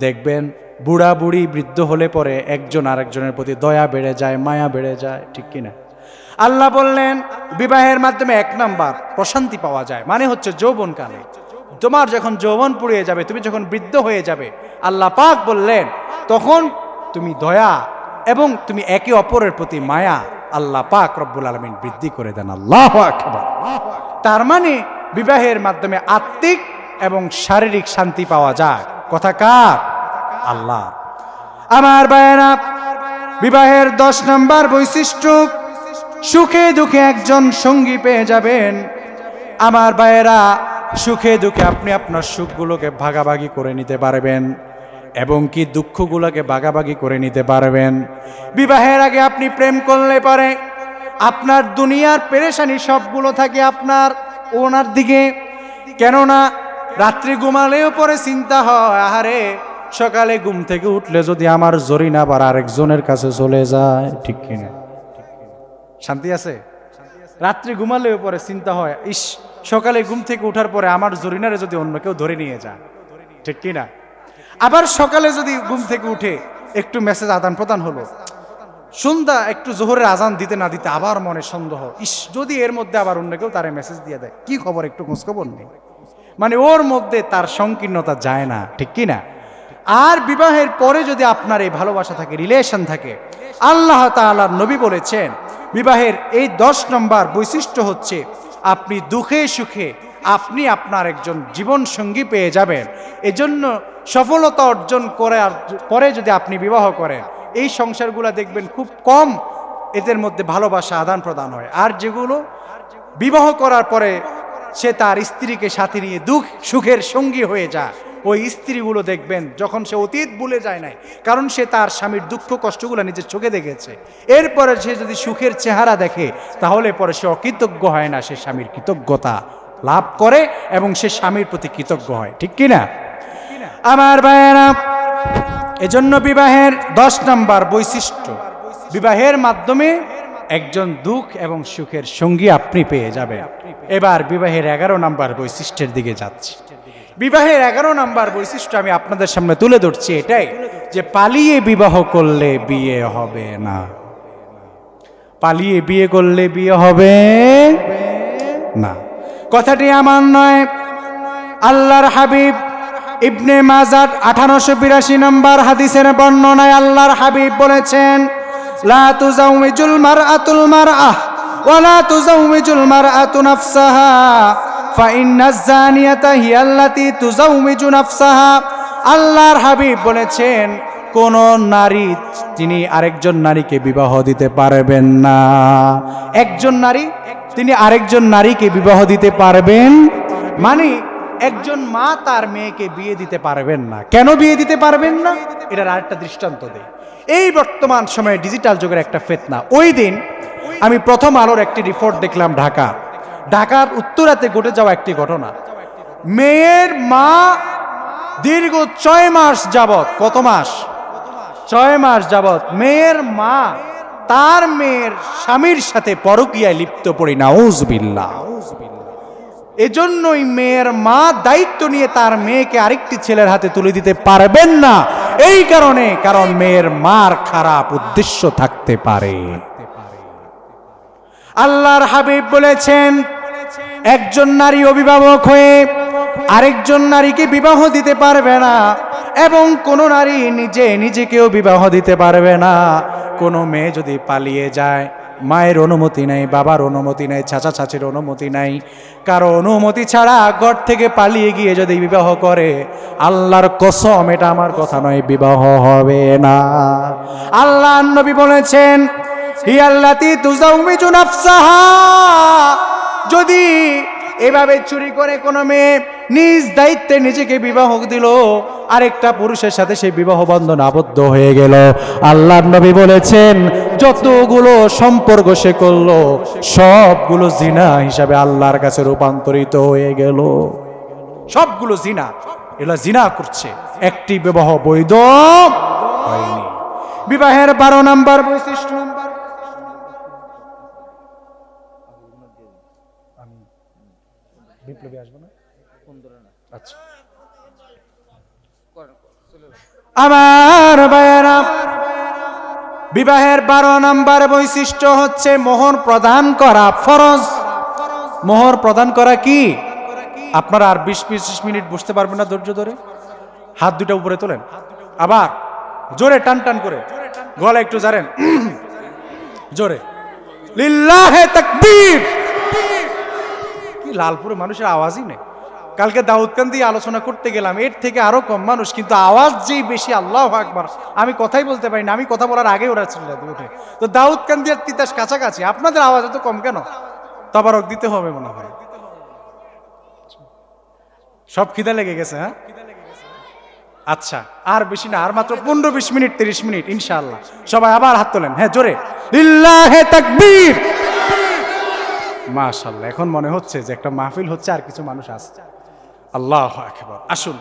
Speaker 1: দেখবেন বুড়া বুড়ি বৃদ্ধ হলে পরে একজন আরেকজনের প্রতি দয়া বেড়ে যায়, মায়া বেড়ে যায়, ঠিক কিনা? আল্লাহ বললেন বিবাহের মাধ্যমে এক নাম্বার প্রশান্তি পাওয়া যায়, মানে হচ্ছে যৌবনকালে। তোমার যখন যৌবন পুড়িয়ে যাবে, তুমি যখন বৃদ্ধ হয়ে যাবে, আল্লাহ পাক বললেন তখন তুমি দয়া এবং তুমি একে অপরের প্রতি মায়া আল্লাহ পাক রব্বুল আলামিন বৃদ্ধি করে দেন। আল্লাহু আকবার। তার মানে বিবাহের মাধ্যমে আত্মিক এবং শারীরিক শান্তি পাওয়া যায়। কথা কার? আল্লাহ। আমার ভাইয়েরা, বিবাহের 10 নম্বর বৈশিষ্ট্য, সুখে দুঃখে একজন সঙ্গী পেয়ে যাবেন। আমার ভাইয়েরা, সুখে দুঃখে আপনি আপনার সুখগুলোকে ভাগাভাগি করে নিতে পারবেন এবং কি দুঃখগুলোকে ভাগাভাগি করে নিতে পারবেন। বিবাহের আগে আপনি প্রেম করলে পরে আপনার দুনিয়ার পেরেশানি সবগুলো থাকে আপনার ওনার দিকে। কেননা রাত্রি ঘুমালেও পরে চিন্তা হয়, আহারে সকালে ঘুম থেকে উঠলে যদি আমার জরিনা আবার আরেকজনের কাছে চলে যায়, ঠিক কিনা? শান্তি আছে? রাত্রি ঘুমালেও পরে চিন্তা হয়, ইস সকালে ঘুম থেকে উঠার পরে আমার জরিনারে যদি অন্য কেউ ধরে নিয়ে যায়, ঠিক কিনা? আবার সকালে যদি ঘুম থেকে উঠে একটু মেসেজ আদান প্রদান হলো, সন্ধ্যা একটু জোহরের আজান দিতে না দিতে আবার মনে সন্দেহ, ইস যদি এর মধ্যে আবার অন্য কেউ তারে মেসেজ দিয়ে দেয়, কি খবর, একটু খোঁজ খবর নেই। মানে ওর মধ্যে তার সংকীর্ণতা যায় না, ঠিক কিনা? আর বিবাহের পরে যদি আপনার এই ভালোবাসা থাকে, রিলেশন থাকে, আল্লাহ তাআলার নবী বলেছেন বিবাহের এই 10 নম্বর বৈশিষ্ট্য হচ্ছে আপনি দুঃখে সুখে আপনি আপনার একজন জীবন সঙ্গী পেয়ে যাবেন। এজন্য সফলতা অর্জন করার পরে যদি আপনি বিবাহ করেন, এই সংসারগুলো দেখবেন খুব কম এদের মধ্যে ভালোবাসা আদান প্রদান হয়। আর যেগুলো বিবাহ করার পরে সে তার স্ত্রীকে সাথে নিয়ে দুঃখ সুখের সঙ্গী হয়ে যায়, ওই স্ত্রীগুলো দেখবেন যখন সে অতীত ভুলে যায় নাই, কারণ সে তার স্বামীর দুঃখ কষ্টগুলো নিজের চোখে দেখেছে। এরপরে সে যদি সুখের চেহারা দেখে, তাহলে পরে সে অকৃতজ্ঞ হয় না, সে স্বামীর কৃতজ্ঞতা লাভ করে এবং সে স্বামীর প্রতি কৃতজ্ঞ হয়, ঠিক কিনা? আমার ভাইয়েরা, এজন্য বিবাহের 10 নম্বর বৈশিষ্ট্য, বিবাহের মাধ্যমে একজন দুঃখ এবং সুখের সঙ্গী আপনি পেয়ে যাবেন। এবার বিবাহের 11 নম্বর বৈশিষ্ট্যের দিকে যাচ্ছি। বিবাহের 11 নম্বর বৈশিষ্ট্য আমি আপনাদের সামনে তুলে ধরছি এটাই, যে পালিয়ে বিবাহ করলে বিয়ে হবে না। পালিয়ে বিয়ে করলে বিয়ে হবে না, কথাটি আমার নয়, আল্লাহর হাবিব ইবনে মাজাহ 1882 নম্বর হাদিসের বর্ণনায় আল্লাহর হাবিব বলেছেন, লা তুজাউমিজুল মারআতুল মারআহ ওয়া লা তুজাউমিজুল মারআতু নাফসাহা ফাইন্নাজ জানিয়াতা হিয়াল্লাতী তুজাউমিজু নাফসাহা। আল্লাহর হাবিব বলেছেন, কোন নারী তিনি আরেকজন নারীকে বিবাহ দিতে পারবেন না। একজন নারী তিনি আরেকজন নারীকে বিবাহ দিতে পারবেন, মানে একজন মা তার মেয়েকে বিয়ে দিতে পারবেন না। কেন বিয়ে দিতে পারবেন না? এটার আরেকটা দৃষ্টান্ত দেই। এই বর্তমান সময়ে ডিজিটাল যুগের একটা ফিতনা। ওই দিন আমি প্রথম আলোর একটি রিপোর্ট দেখলাম, ঢাকার উত্তরাতে ঘটে যাওয়া একটি ঘটনা। মেয়ের মা দীর্ঘ 6 মাস যাবত, কত মাস? 6 মাস যাবত মেয়ের মা তার মেয়ের স্বামীর সাথে পরকীয়ায় লিপ্ত পড়ি, নাউজুবিল্লাহ। এজন্যই মেয়ের মা দায়িত্ব নিয়ে তার মেয়েকে আরেকটি ছেলের হাতে তুলে দিতে পারবেন না, এই কারণে, কারণ মেয়ের মার খারাপ উদ্দেশ্য থাকতে পারে। আল্লাহর হাবিব বলেছেন, একজন নারী অভিভাবক হয়ে আরেকজন নারীকে বিবাহ দিতে পারবে না, এবং কোন নারী নিজেকেও বিবাহ দিতে পারবে না। কোনো মেয়ে যদি পালিয়ে যায়, মায়ের অনুমতি নেই, বাবার অনুমতি নেই, চাচা চাচির অনুমতি নাই, কারো অনুমতি ছাড়া ঘর থেকে পালিয়ে গিয়ে যদি বিবাহ করে, আল্লাহর কসম, এটা আমার কথা নয়, বিবাহ হবে না। আল্লাহর নবী বলেছেন, হিয়াল্লাতি তুজাউমিজু নাফসাহা, যদি এভাবে চুরি করে কোনো মেয়ে নিজ দায়িত্বে নিজেকে বিবাহ দিল, আরেকটা পুরুষের সাথে সেই বিবাহ বন্ধন আবদ্ধ হয়ে গেল, আল্লাহর নবী বলেছেন যতগুলো সম্পর্ক সে করলো সবগুলো জিনা হিসাবে আল্লাহর কাছে রূপান্তরিত হয়ে গেল। সবগুলো জিনা, এগুলো জিনা করছে, একটি বিবাহ বৈধ হয়নি। বিবাহের 12 নম্বর বৈশিষ্ট্য, বিপ্লবী আসবো না, আচ্ছা আমার ভাইয়েরা, বিবাহের 12 নম্বর বৈশিষ্ট্য হচ্ছে মোহর প্রদান করা ফরজ। মোহর প্রদান করা কি? আপনারা আর 20-25 মিনিট বসতে পারবেন না ধৈর্য ধরে? হাত দুটো উপরে তোলেন, আবার জোরে টান টান করে, গলা একটু জারেন জোরে, লিল্লাহে তাকবীর। কি লালপুরে মানুষের আওয়াজই নেই। কালকে দাউদকান্দি আলোচনা করতে গেলাম, এর থেকে আরো কম মানুষ, কিন্তু আওয়াজ যেই বেশি, আল্লাহু আকবার। আমি কথাই বলতে পারি না, আমি কথা বলার আগে ওরা চিল্লাতে ওঠে। তো দাউদকান্দি আর তিতাস কাছাকাছি, আপনাদের আওয়াজ এত কম কেন? তাবারক দিতে হবে মনে হয়। সব খিদা লেগে গেছে, হ্যাঁ? আচ্ছা, আর বেশি না, আর মাত্র 15-20 মিনিট, 30 মিনিট ইনশাআল্লাহ। সবাই আবার হাত তোলেন, হ্যাঁ জোরে, লিল্লাহে তাকবীর। মাশাআল্লাহ, এখন মনে হচ্ছে যে একটা মাহফিল হচ্ছে, আর কিছু মানুষ আসছে। আল্লাহু আকবার। আসুন,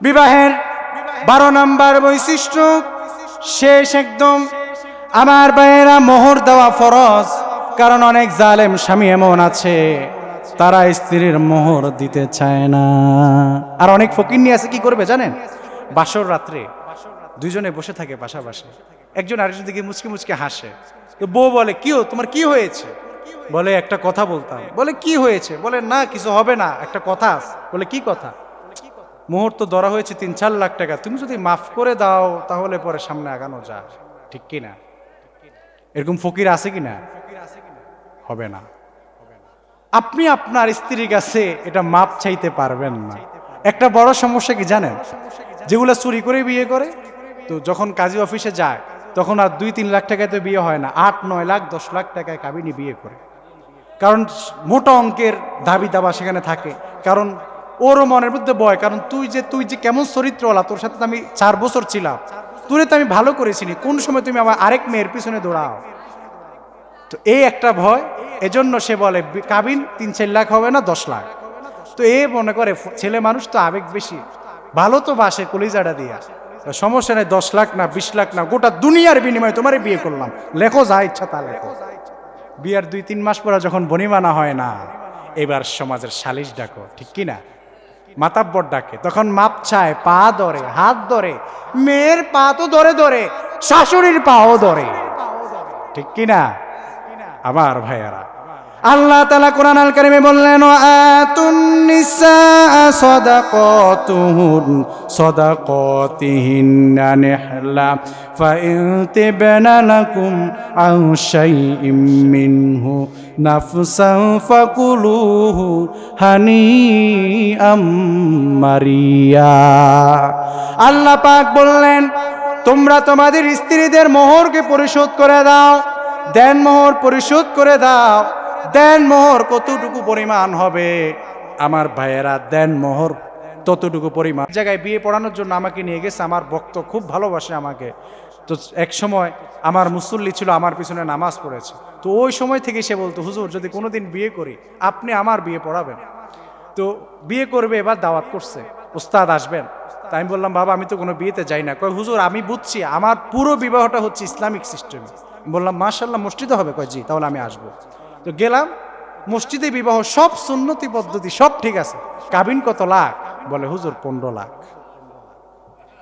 Speaker 1: বিবাহের 12 নম্বর বৈশিষ্ট্য শেষ একদম। আমার ভাইয়েরা, মোহর দেওয়া ফরজ, কারণ অনেক জালেম স্বামী এমন আছে তারা স্ত্রীর মোহর দিতে চায় না। আর অনেক ফকিন্নি আছে, কি করবে জানেন? বাসর রাত্রে দুইজনে বসে থাকে পাশাপাশি, একজন আরেকজন দিকে মুচকি মুচকি হাসে। তো বউ বলে, কি তোমার কি হয়েছে? বলে, একটা কথা বলতাম। বলে, কি হয়েছে? বলে, না কিছু হবে না, একটা কথা আছে। বলে, কি কথা? মোহর তো ধরা হয়েছে 3-4 লাখ টাকা, তুমি যদি মাফ করে দাও তাহলে পরে সামনে আগানো যায়, ঠিক কিনা? এরকম ফকির আছে কিনা? হবে না। আপনি আপনার স্ত্রীর কাছে এটা মাপ চাইতে পারবেন না। একটা বড় সমস্যা কি জানেন? যেগুলো চুরি করে বিয়ে করে, তো যখন কাজী অফিসে যায় তখন আর 2-3 লাখ টাকায় তো বিয়ে হয় না, 8-9 লাখ 10 লাখ টাকায় কাবিনী বিয়ে করে। কারণ মোটা অঙ্কের দাবি দাবা সেখানে থাকে, কারণ ওরও মনের মধ্যে ভয়, কারণ তুই যে কেমন চরিত্রওয়ালা, তোর সাথে আমি 4 বছর ছিলাম, তোরে তো আমি ভালো করেছিনি, কোন সময় তুমি আমার আরেক মেয়ের পিছনে দৌড়াও। তো এই একটা ভয়, এজন্য সে বলে কাবিন 3-4 লাখ হবে না, 10 লাখ। তো এ মনে করে ছেলে মানুষ তো আবেগ বেশি, ভালো তো বাসে কলিজাটা দিয়া, সমস্যা নেই, 10 লাখ না 20 লাখ না, গোটা দুনিয়ার বিনিময়ে তোমারে বিয়ে করলাম, লেখো যা ইচ্ছা তা লেখো। বিয়ার 2-3 মাস পরে যখন বনিমানা হয় না, এবার সমাজের সালিশ ডাকো, ঠিক কিনা? মাতাব্বর ডাকে, তখন মাপ চায়, পা ধরে, হাত ধরে, মেয়ের পা তো ধরে ধরে, শাশুড়ির পাও ধরে, ঠিক কিনা আমার ভাইয়ারা? আল্লাহ তাআলা কোরআন আল কারীমে বললেন, আতুন নিসা সাদাকাতিহিন্না নিহলা ফাইন তিবনা লাকুম আন শাইইম মিনহু নাফসান ফাকুলুহু হানিআম মারিয়া। আল্লাহ পাক বললেন, তোমরা তোমাদের স্ত্রীদের মোহরকে পরিশোধ করে দাও। দেন মোহর পরিশোধ করে দাও। দেন মোহর কতটুকু পরিমাণ হবে আমার ভাইয়েরা? দেন মোহর ততটুকু পরিমাণ। জায়গায় বিয়ে পড়ানোর জন্য আমাকে নিয়ে গেছে, আমার ভক্ত খুব ভালোবাসে আমাকে। তো এক সময় আমার মুসল্লি ছিল, আমার পিছনে নামাজ পড়েছে। তো ওই সময় থেকে সে বলতো, হুজুর যদি কোনোদিন বিয়ে করি আপনি আমার বিয়ে পড়াবেন। তো বিয়ে করবে, এবার দাওয়াত করছে, উস্তাদ আসবেন। তাই আমি বললাম, বাবা আমি তো কোনো বিয়েতে যাই না। কয়, হুজুর আমি বুঝছি, আমার পুরো বিবাহটা হচ্ছে ইসলামিক সিস্টেমে, বললাম মাশাআল্লাহ মসজিদে হবে, কয় জি, তাহলে আমি আসবো। তো গেলাম মসজিদে, বিবাহ সব সুন্নতি পদ্ধতি সব ঠিক আছে। কাবিন কত লাখ? বলে হুজুর 15 লাখ।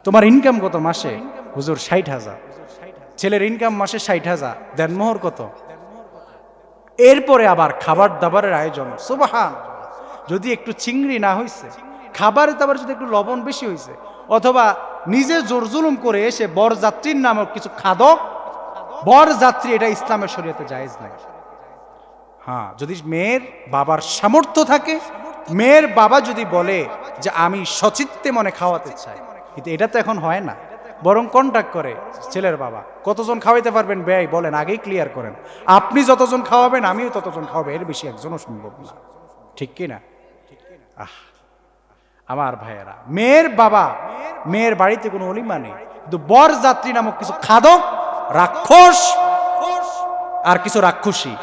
Speaker 1: তোমার ইনকাম কত মাসে? হুজুর 60,000। ছেলের ইনকাম মাসে 60,000। দেনমোহর কত? এরপরে আবার খাবার দাবারের আয়োজন, সুবহান। যদি একটু চিংড়ি না হইছে, খাবারে দাবার যদি একটু লবণ বেশি হইছে, অথবা নিজে জোর জুলুম করে এসে বরযাত্রীর নামক কিছু খাদক, বরযাত্রী এটা ইসলামের শরীয়তে জায়েজ নাই। হ্যাঁ, যদি মেয়ের বাবার সামর্থ্য থাকে, মেয়ের বাবা যদি বলে যে আমি সচিত্তে মনে খাওয়াতে চাই, কিন্তু এটা তো এখন হয় না, বরং কন্ট্যাক্ট করে ছেলের বাবা। কতজন খাওয়াইতে পারবেন ব্যয় বলেন, আগেই ক্লিয়ার করেন। আপনি যতজন খাওয়াবেন আমিও ততজন খাওয়াবো, এর বেশি একজনও সম্ভব না, ঠিক কি না? আমার ভাইয়েরা, মেয়ের বাবা, মেয়ের বাড়িতে কোনো অলিমা নেই, কিন্তু বরযাত্রী নামক কিছু খাদক, রাক্ষস আর কিছু রাক্ষসী,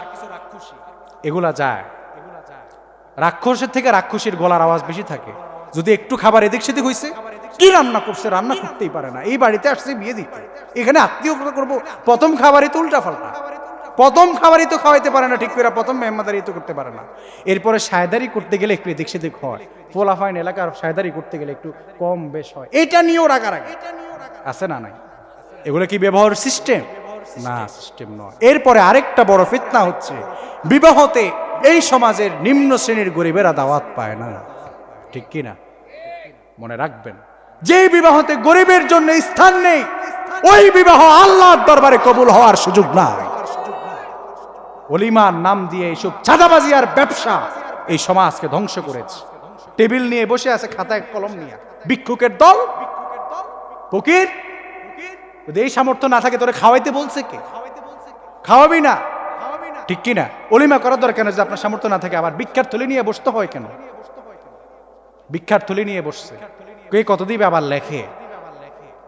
Speaker 1: এগুলা যায়। রাক্ষসের থেকে রাক্ষসীর গলার আওয়াজ বেশি থাকে। যদি একটু খাবার এদিক সেদিক হয়েছে, কি রান্না করছে, রান্না করতেই পারে না, এই বাড়িতে আসছে বিয়ে দিতে, এখানে আত্মীয়তা করবো, প্রথম খাবারই তো উল্টা পাল্টা, প্রথম খাবারই তো খাওয়াইতে পারে না ঠিক করে, প্রথম মেহমানদারি তো করতে পারে না। এরপরে সায়দারি করতে গেলে একটু এদিক সেদিক হয়, পোলাফাইন এলাকার সায়দারি করতে গেলে একটু কম বেশ হয়, এটা নিয়েও রাগারাগি আছে না নাই? এগুলো কি ব্যবহার সিস্টেম? না, সিস্টেম নয়। এরপরে আরেকটা বড় ফিতনা হচ্ছে, বিবাহতে এই সমাজের নিম্ন শ্রেণীর গরিবেরা দাওয়াত পায় না, ঠিক কি না? মনে রাখবেন, যে বিবাহতে গরিবের জন্য স্থান নেই, ওই বিবাহ আল্লাহর দরবারে কবুল হওয়ার সুযোগ নাই। ওলিমার নাম দিয়ে এইসব চাঁদাবাজি আর ব্যবসা এই সমাজকে ধ্বংস করেছে। টেবিল নিয়ে বসে আছে, খাতায় কলম নিয়ে, ভিক্ষুকের দল, ফকির। যদি এই সামর্থ্য না থাকে, তোরে খাওয়াইতে বলছে কে? খাওয়াবি না, ঠিক কি না? অলিমা করার দরকার কেন? যে আপনার সামর্থ্য না থাকে আবার ভিক্ষার থলি নিয়ে বসতে হয় কেন? ভিক্ষার থলি নিয়ে বসছে, কে কত দিবে আবার লেখে,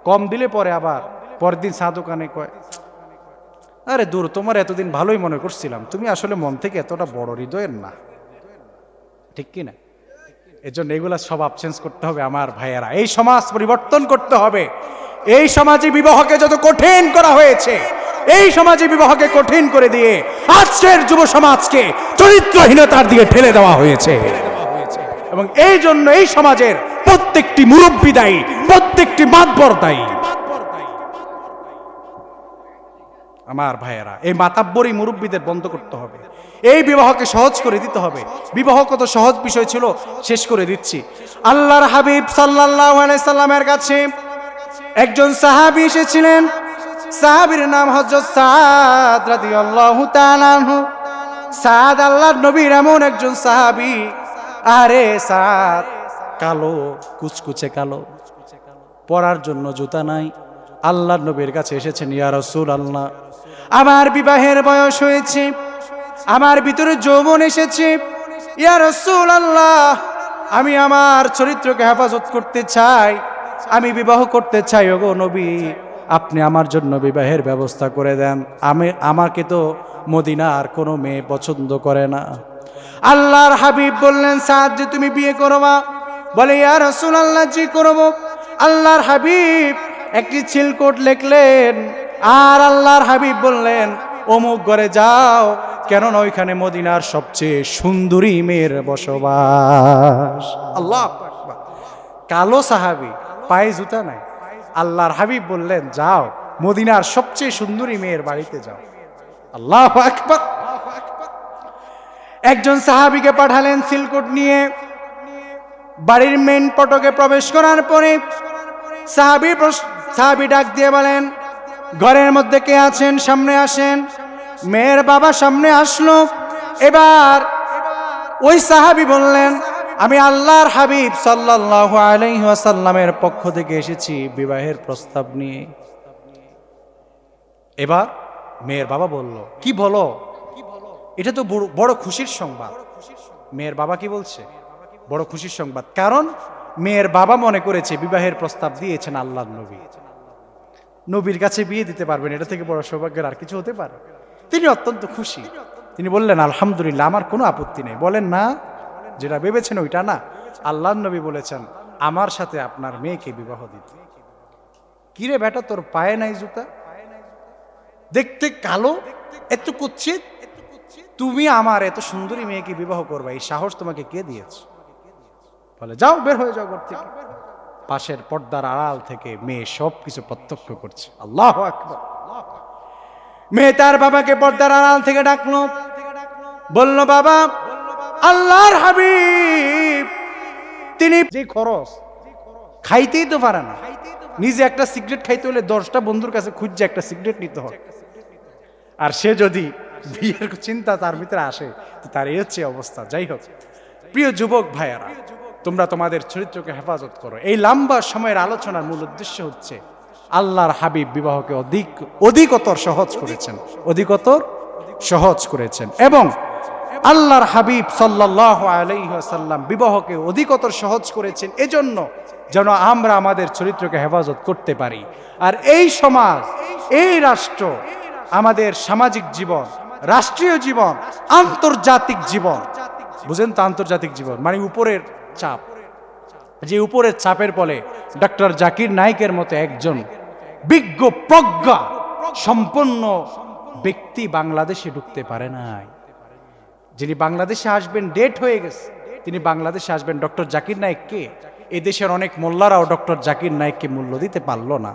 Speaker 1: কম দিলে পরে আবার পরের দিন চা দোকানে কয়, আরে দূর, তোমার এতদিন ভালোই মনে করছিলাম, তুমি আসলে মন থেকে এতটা বড় হৃদয়ের না, ঠিক কি না? এজন্য এগুলা সব চেঞ্জ করতে হবে আমার ভাইয়েরা, এই সমাজ পরিবর্তন করতে হবে। এই সমাজে বিবাহকে যত কঠিন করা হয়েছে, এই সমাজে বিবাহকে কঠিন করে দিয়ে আজকের যুব সমাজকে চরিত্রহীনতার দিকে ঠেলে দেওয়া হয়েছে। এবং এই জন্য এই সমাজের প্রত্যেকটি মুরব্বি দায়ী, প্রত্যেকটি মাতবর দায়ী। আমার ভাইয়েরা, এই মাতাব্বরী মুরব্বীদের বন্ধ করতে হবে, এই বিবাহকে সহজ করে দিতে হবে। বিবাহ কত সহজ বিষয় ছিল, শেষ করে দিচ্ছি। আল্লাহর হাবিব সাল্লাল্লাহু আলাইহি সাল্লামের কাছে একজন সাহাবী এসেছিলেন, সাহাবীর নাম হযরত সাদ রাদিয়াল্লাহু তাআলা আনহু। সাদ আল্লাহর নবীর এমন একজন সাহাবী, আরে সাদ কালো, কুচকুচে কালো, পরার জন্য জুতা নাই। আল্লাহর নবীর কাছে এসেছেন, ইয়া রাসূলুল্লাহ, আমার বিবাহের বয়স হয়েছে, আমার ভিতরে যৌবন এসেছে, ইয়া রাসূলুল্লাহ, আমি আমার চরিত্রকে হেফাজত করতে চাই, আমি বিবাহ করতে চাই, ওগো নবী আপনি আমার জন্য বিবাহের ব্যবস্থা করে দেন। আমাকে তো মদিনার কোনো মেয়ে পছন্দ করে না। আল্লাহর হাবিব বললেন, সাদ যে তুমি বিয়ে করবা? বলে, ইয়া রাসূলুল্লাহ জি করব। আল্লাহর হাবিব একটি চিলকোট লিখলেন, আর আল্লাহর হাবিব বললেন, অমুক ঘরে যাও, কেননা ওইখানে মদিনার সবচেয়ে সুন্দরী মেয়ের বসবাস। আল্লাহু আকবার। কালো সাহাবী, পায়ে জুতা নাই, আল্লাহর হাবিব বললেন, যাও মদিনার সবচেয়ে সুন্দরী মেয়ের বাড়িতে যাও। আল্লাহু আকবার। একজন সাহাবীকে পাঠালেন সিলকোট নিয়ে। বাড়ির মেইন ফটকে প্রবেশ করার পরে সাহাবী ডাক দিয়ে বলেন, ঘরের মধ্যে কে আছেন, সামনে আসেন। মেয়ের বাবা সামনে আসলো। এবার ওই সাহাবী বললেন, আমি আল্লাহর হাবিব সাল্লাল্লাহু আলাইহি ওয়াসাল্লামের পক্ষ থেকে এসেছি বিবাহের প্রস্তাব নিয়ে। এবার মেয়ের বাবা বলল, কি বলো? এটা তো বড় খুশির সংবাদ। মেয়ের বাবা কি বলছে? বড় খুশির সংবাদ। কারণ মেয়ের বাবা মনে করেছে বিবাহের প্রস্তাব দিয়েছেন আল্লাহর নবী, নবীর কাছে বিয়ে দিতে পারবেন, এটা থেকে বড় সৌভাগ্যের আর কিছু হতে পারে। তিনি অত্যন্ত খুশি। তিনি বললেন, আলহামদুলিল্লাহ, আমার কোনো আপত্তি নেই। বলেন, না, যেটা ভেবেছেন ওইটা না, আল্লাহর নবী বলেছেন আমার সাথে আপনার মেয়েকে বিবাহ দিতে। কিরে বেটা, তোর পায়ে নাই জুতা?
Speaker 2: দেখতে কালো, এত কুৎসিত, তুমি আমার এত সুন্দরী মেয়েকে বিবাহ করবে, এই সাহস তোমাকে কে দিয়েছে? বলে যাও, বের হয়ে যাও ঘর থেকে। পাশের পর্দার আড়াল থেকে মেয়ে সব কিছু প্রত্যক্ষ করছে। আল্লাহু আকবার। মেয়ে তার বাবাকে পর্দার আড়াল থেকে ডাকলো, বলল বাবা, আল্লাহর হাবিব তিনি যে খরচ খাইতেই তো পারে না, নিজে একটা সিগারেট খাইতে হলে 10টা বন্ধুর কাছে খুঁজছে একটা সিগারেট নিতে হয়, আর সে যদি বিয়ের চিন্তা তার ভিতরে আসে তো তার এই হচ্ছে অবস্থা। যাই হোক, প্রিয় যুবক ভাইয়ারা, তোমরা তোমাদের চরিত্রকে হেফাজত করো। এই লম্বা সময়ের আলোচনার মূল উদ্দেশ্য হচ্ছে আল্লাহর হাবিব বিবাহকে অধিকতর সহজ করেছেন, অধিকতর সহজ করেছেন, এবং আল্লাহর হাবিব সাল্লাল্লাহু আলাইহি ওয়াসাল্লাম বিবাহকে অধিকতর সহজ করেছেন এজন্য যেন আমরা আমাদের চরিত্রকে হেফাজত করতে পারি। আর এই সমাজ, এই রাষ্ট্র, আমাদের সামাজিক জীবন, রাষ্ট্রীয় জীবন, আন্তর্জাতিক জীবন, বুঝেন তো, আন্তর্জাতিক জীবন মানে উপরের চাপ, যে উপরের চাপের ফলে ডক্টর জাকির নায়েকের মতো একজন বিজ্ঞ প্রজ্ঞা সম্পন্ন ব্যক্তি বাংলাদেশে ঢুকতে পারে নাই। যিনি বাংলাদেশে আসবেন ডেট হয়ে গেছে, তিনি বাংলাদেশে আসবেন। ডক্টর জাকির নায়েক কে? এই দেশের অনেক মোল্লারাও ডক্টর জাকির নায়েককে মূল্য দিতে পারলো না।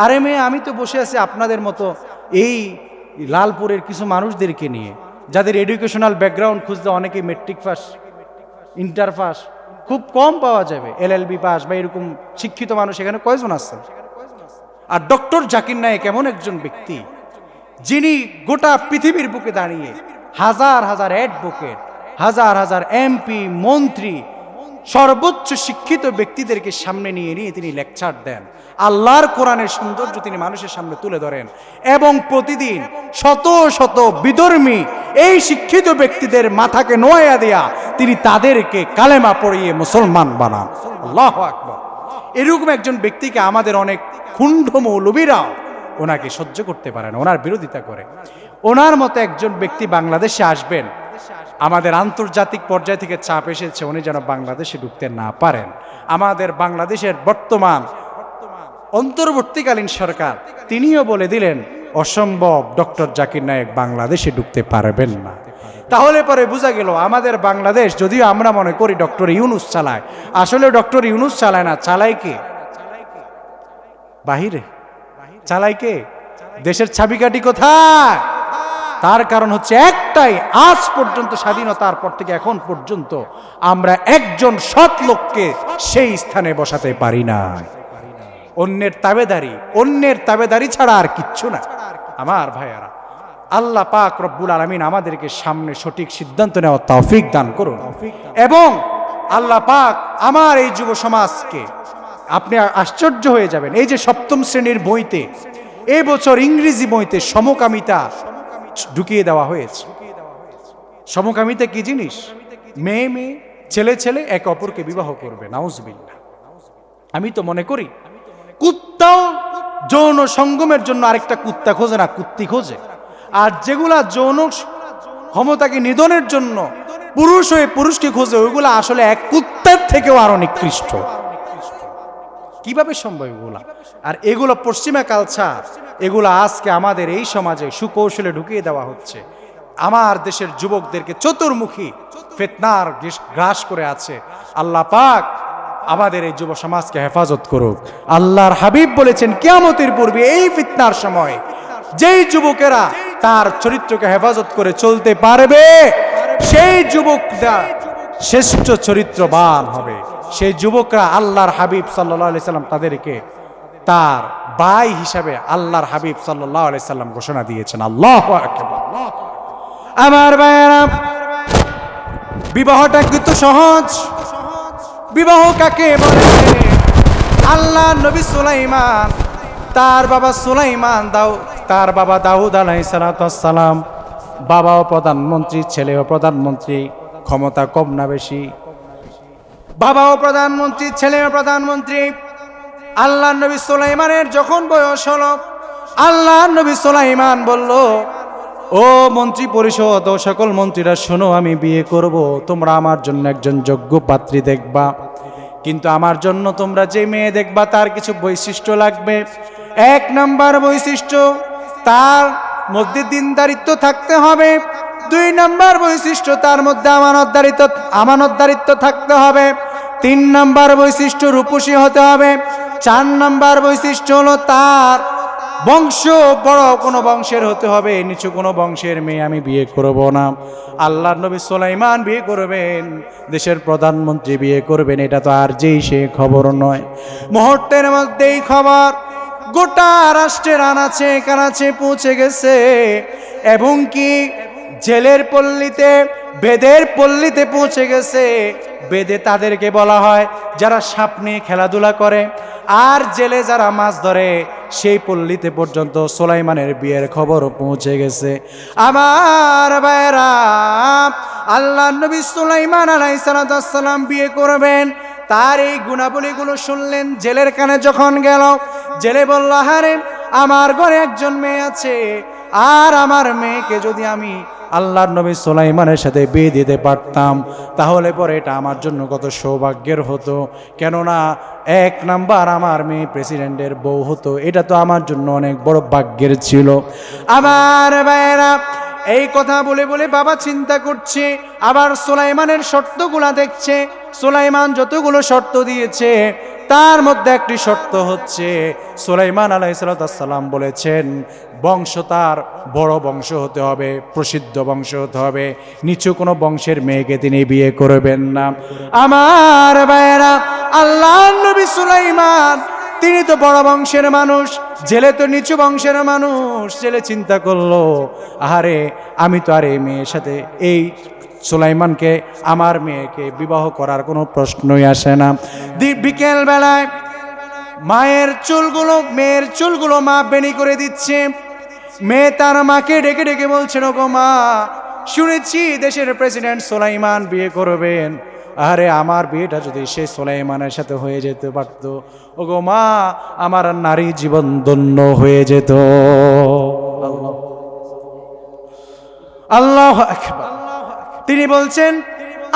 Speaker 2: আরে মেয়ে, আমি তো বসে আছি আপনাদের মতো এই লালপুরের কিছু মানুষদেরকে নিয়ে, যাদের এডুকেশনাল ব্যাকগ্রাউন্ড খুঁজতে অনেকে মেট্রিক পাস, ইন্টার পাস, খুব কম পাওয়া যাবে, LLB পাস বা এরকম শিক্ষিত মানুষ এখানে কয়জন আছেন? আর ডক্টর জাকির নায়েক এমন একজন ব্যক্তি যিনি গোটা পৃথিবীর বুকে দাঁড়িয়ে হাজার হাজার অ্যাডভোকেট, হাজার হাজার MP, মন্ত্রী, সর্বোচ্চ শিক্ষিত ব্যক্তিদেরকে সামনে নিয়ে তিনি লেকচার দেন। আল্লাহর কোরআনের সৌন্দর্য তিনি মানুষের সামনে তুলে ধরেন, এবং প্রতিদিন শত শত বিধর্মী এই শিক্ষিত ব্যক্তিদের মাথাকে নোয়া দেয়া তিনি তাদেরকে কালেমা পড়িয়ে মুসলমান বানান। আল্লাহু আকবার। এরকম একজন ব্যক্তিকে আমাদের অনেক খুন্ড মৌলবীরা ওনাকে সহ্য করতে পারে না, ওনার বিরোধিতা করে। ওনার মতো একজন ব্যক্তি বাংলাদেশে আসবেন, আমাদের আন্তর্জাতিক পর্যায় থেকে চাপ এসেছে উনি যেন বাংলাদেশে ঢুকতে না পারেন। আমাদের বাংলাদেশের বর্তমান অন্তর্বর্তীকালীন সরকার তিনিও বলে দিলেন অসম্ভব, ডক্টর জাকির নায়েক বাংলাদেশে ঢুকতে পারবেন না। তাহলে পরে বোঝা গেল আমাদের বাংলাদেশ, যদিও আমরা মনে করি ডক্টর ইউনূস চালায়, আসলে ডক্টর ইউনূস চালায় না, চালায় কে? বাহিরে চালায় কে? দেশের চাবিকাঠি কোথায়? তার কারণ হচ্ছে একটাই, আজ পর্যন্ত স্বাধীনতার পর থেকে এখন পর্যন্ত আমরা একজন সৎ লোককে সেই স্থানে বসাতে পারি না। অন্যের তাবেদারি ছাড়া আর কিচ্ছু না। আমার ভাইয়ারা, আল্লাহ পাক রব্বুল আলামিন আমাদেরকে সামনে সঠিক সিদ্ধান্ত নেওয়ার তৌফিক দান করুন, এবং আল্লাহ পাক আমার এই যুব সমাজকে, আপনি আশ্চর্য হয়ে যাবেন, এই যে 7ম শ্রেণীর বইতে এই বছর ইংরেজি বইতে সমকামিতা ঢুকিয়ে দেওয়া হয়েছে। সমকামিতা কি জিনিস? মেয়ে মেয়ে, ছেলে ছেলে একে অপরকে বিবাহ করবে, নাউজুবিল্লাহ। আমি তো মনে করি কুত্তাও যৌন সঙ্গমের জন্য আরেকটা কুত্তা খোঁজে না, কুত্তি খোঁজে। আর যেগুলা যৌন ক্ষমতাকে নিধনের জন্য পুরুষ হয়ে পুরুষকে খোঁজে, ওইগুলা আসলে এক কুত্তার থেকেও আরো নিকৃষ্ট। কিভাবে সম্ভব এগুলা? আর এগুলো পশ্চিমা কালচার, এগুলো আজকে আমাদের এই সমাজে সুকৌশলে ঢুকিয়ে দেওয়া হচ্ছে। আমার দেশের যুবকদেরকে চতুর্মুখী ফিতনার গ্রাস করে আছে। আল্লাহ পাক আমাদের এই যুব সমাজকে হেফাজত করুক। আল্লাহর হাবিব বলেছেন কিয়ামতের পূর্বে এই ফিতনার সময় যেই যুবকেরা তার চরিত্রকে হেফাজত করে চলতে পারবে, সেই যুবকরা শ্রেষ্ঠ চরিত্রবান হবে। সেই যুবকরা আল্লাহর হাবিব সাল্লাল্লাহু আলাইহি সাল্লাম তাদেরকে তার ভাই হিসাবে আল্লাহর হাবিব সাল্লাল্লাহু আলাইহি সাল্লাম ঘোষণা দিয়েছেন। আল্লাহু আকবার। আমার ভাইয়েরা, বিবাহটা কিন্তু সহজ। বিবাহ কাকে বলে? আল্লাহ নবী সুলাইমান, তার বাবা সুলাইমান, তার বাবা দাউদ আলাইহিস সালাম, বাবাও প্রধানমন্ত্রী, ছেলেও প্রধানমন্ত্রী, ক্ষমতা কম না বেশি? বাবাও প্রধানমন্ত্রী, ছেলেও প্রধানমন্ত্রী। আল্লাহ নবী সুলাইমানের যখন বয়স হলো, আল্লাহ নবী সুলাইমান বলল, ও মন্ত্রী পরিষদ, ও সকল মন্ত্রীরা শোনো, আমি বিয়ে করব, তোমরা আমার জন্য একজন যোগ্য পাত্রী দেখবা, কিন্তু আমার জন্য তোমরা যে মেয়ে দেখবা তার কিছু বৈশিষ্ট্য লাগবে। 1 নম্বর বৈশিষ্ট্য, তার মধ্যে দিনদারিত্ব থাকতে হবে। 2 নাম্বার বৈশিষ্ট্য, তার মধ্যে আমানতদারিত্ব থাকতে হবে। 3 নাম্বার বৈশিষ্ট্য, রূপসী হতে হবে। 4 নাম্বার বৈশিষ্ট্য হলো তার বংশ বড় কোনো বংশের হতে হবে, নিচু কোনো বংশের মেয়ে আমি বিয়ে করব না। আল্লাহর নবী সুলাইমান বিয়ে করবেন, দেশের প্রধানমন্ত্রী বিয়ে করবেন, এটা তো আর যেই সে খবর নয়। মুহূর্তের মধ্যেই খবর গোটা রাষ্ট্রের আনাচে কানাচে পৌঁছে গেছে, এবং কি জেলের পল্লীতে, বেদের পল্লীতে পৌঁছে গেছে। বেদে তাদেরকে বলা হয় যারা সাপ নিয়ে খেলাধুলা করে, আর জেলে যারা মাছ ধরে, সেই পল্লীতে পর্যন্ত সুলাইমানের বিয়ের খবর পৌঁছে গেছে। আমার ভাইরা, আল্লাহ নবী সুলাইমান আলাইহিস সালাম বিয়ে করবেন, তার এই গুণাবলীগুলো শুনলেন। জেলের কানে যখন গেল, জেলে বলল, আরে আমার ঘরে একজন মেয়ে আছে, আর আমার মেয়েকে যদি আমি আল্লাহর নবী সুলাইমানের সাথে বিয়ে দিতে পারতাম, তাহলে পরে এটা আমার জন্য কত সৌভাগ্যের হতো। কেননা 1 নাম্বার আমার মেয়ে প্রেসিডেন্টের বউ হতো, এটা তো আমার জন্য অনেক বড় ভাগ্যের ছিল। আমার ভাইয়েরা, এই কথা বলে বলে বাবা চিন্তা করছে, আবার সুলাইমানের শর্তগুলা দেখছে। সুলাইমান যতগুলো শর্ত দিয়েছে, তার মধ্যে একটি শর্ত হচ্ছে, সুলাইমান আলাইহিস সালাম বলেছেন বংশ তার বড় বংশ হতে হবে, প্রসিদ্ধ বংশ হতে হবে, নিচু কোনো বংশের মেয়েকে তিনি বিয়ে করবেন না। আমার ভাইয়েরা, আল্লাহর নবী সুলাইমান তিনি তো বড় বংশের মানুষ, জেলে তো নিচু বংশের মানুষ। জেলে চিন্তা করলো, আরে আমি তো আর এই মেয়ের সাথে, এই সুলাইমানকে, আমার মেয়েকে বিবাহ করার কোনো প্রশ্নই আসে না। বিকেল বেলায় মেয়ের চুলগুলো মা বেনি করে দিচ্ছে। মেয়ে তার মাকে ডেকে ডেকে বলছেন, ওগো মা, শুনেছি দেশের প্রেসিডেন্ট সুলাইমান বিয়ে করবেন, আরে আমার বিয়েটা যদি সে সুলাইমানের সাথে হয়ে যেতে পারত, ওগো মা, আমার নারী জীবন ধন্য হয়ে যেত। আল্লাহু আকবার। তিনি বলছেন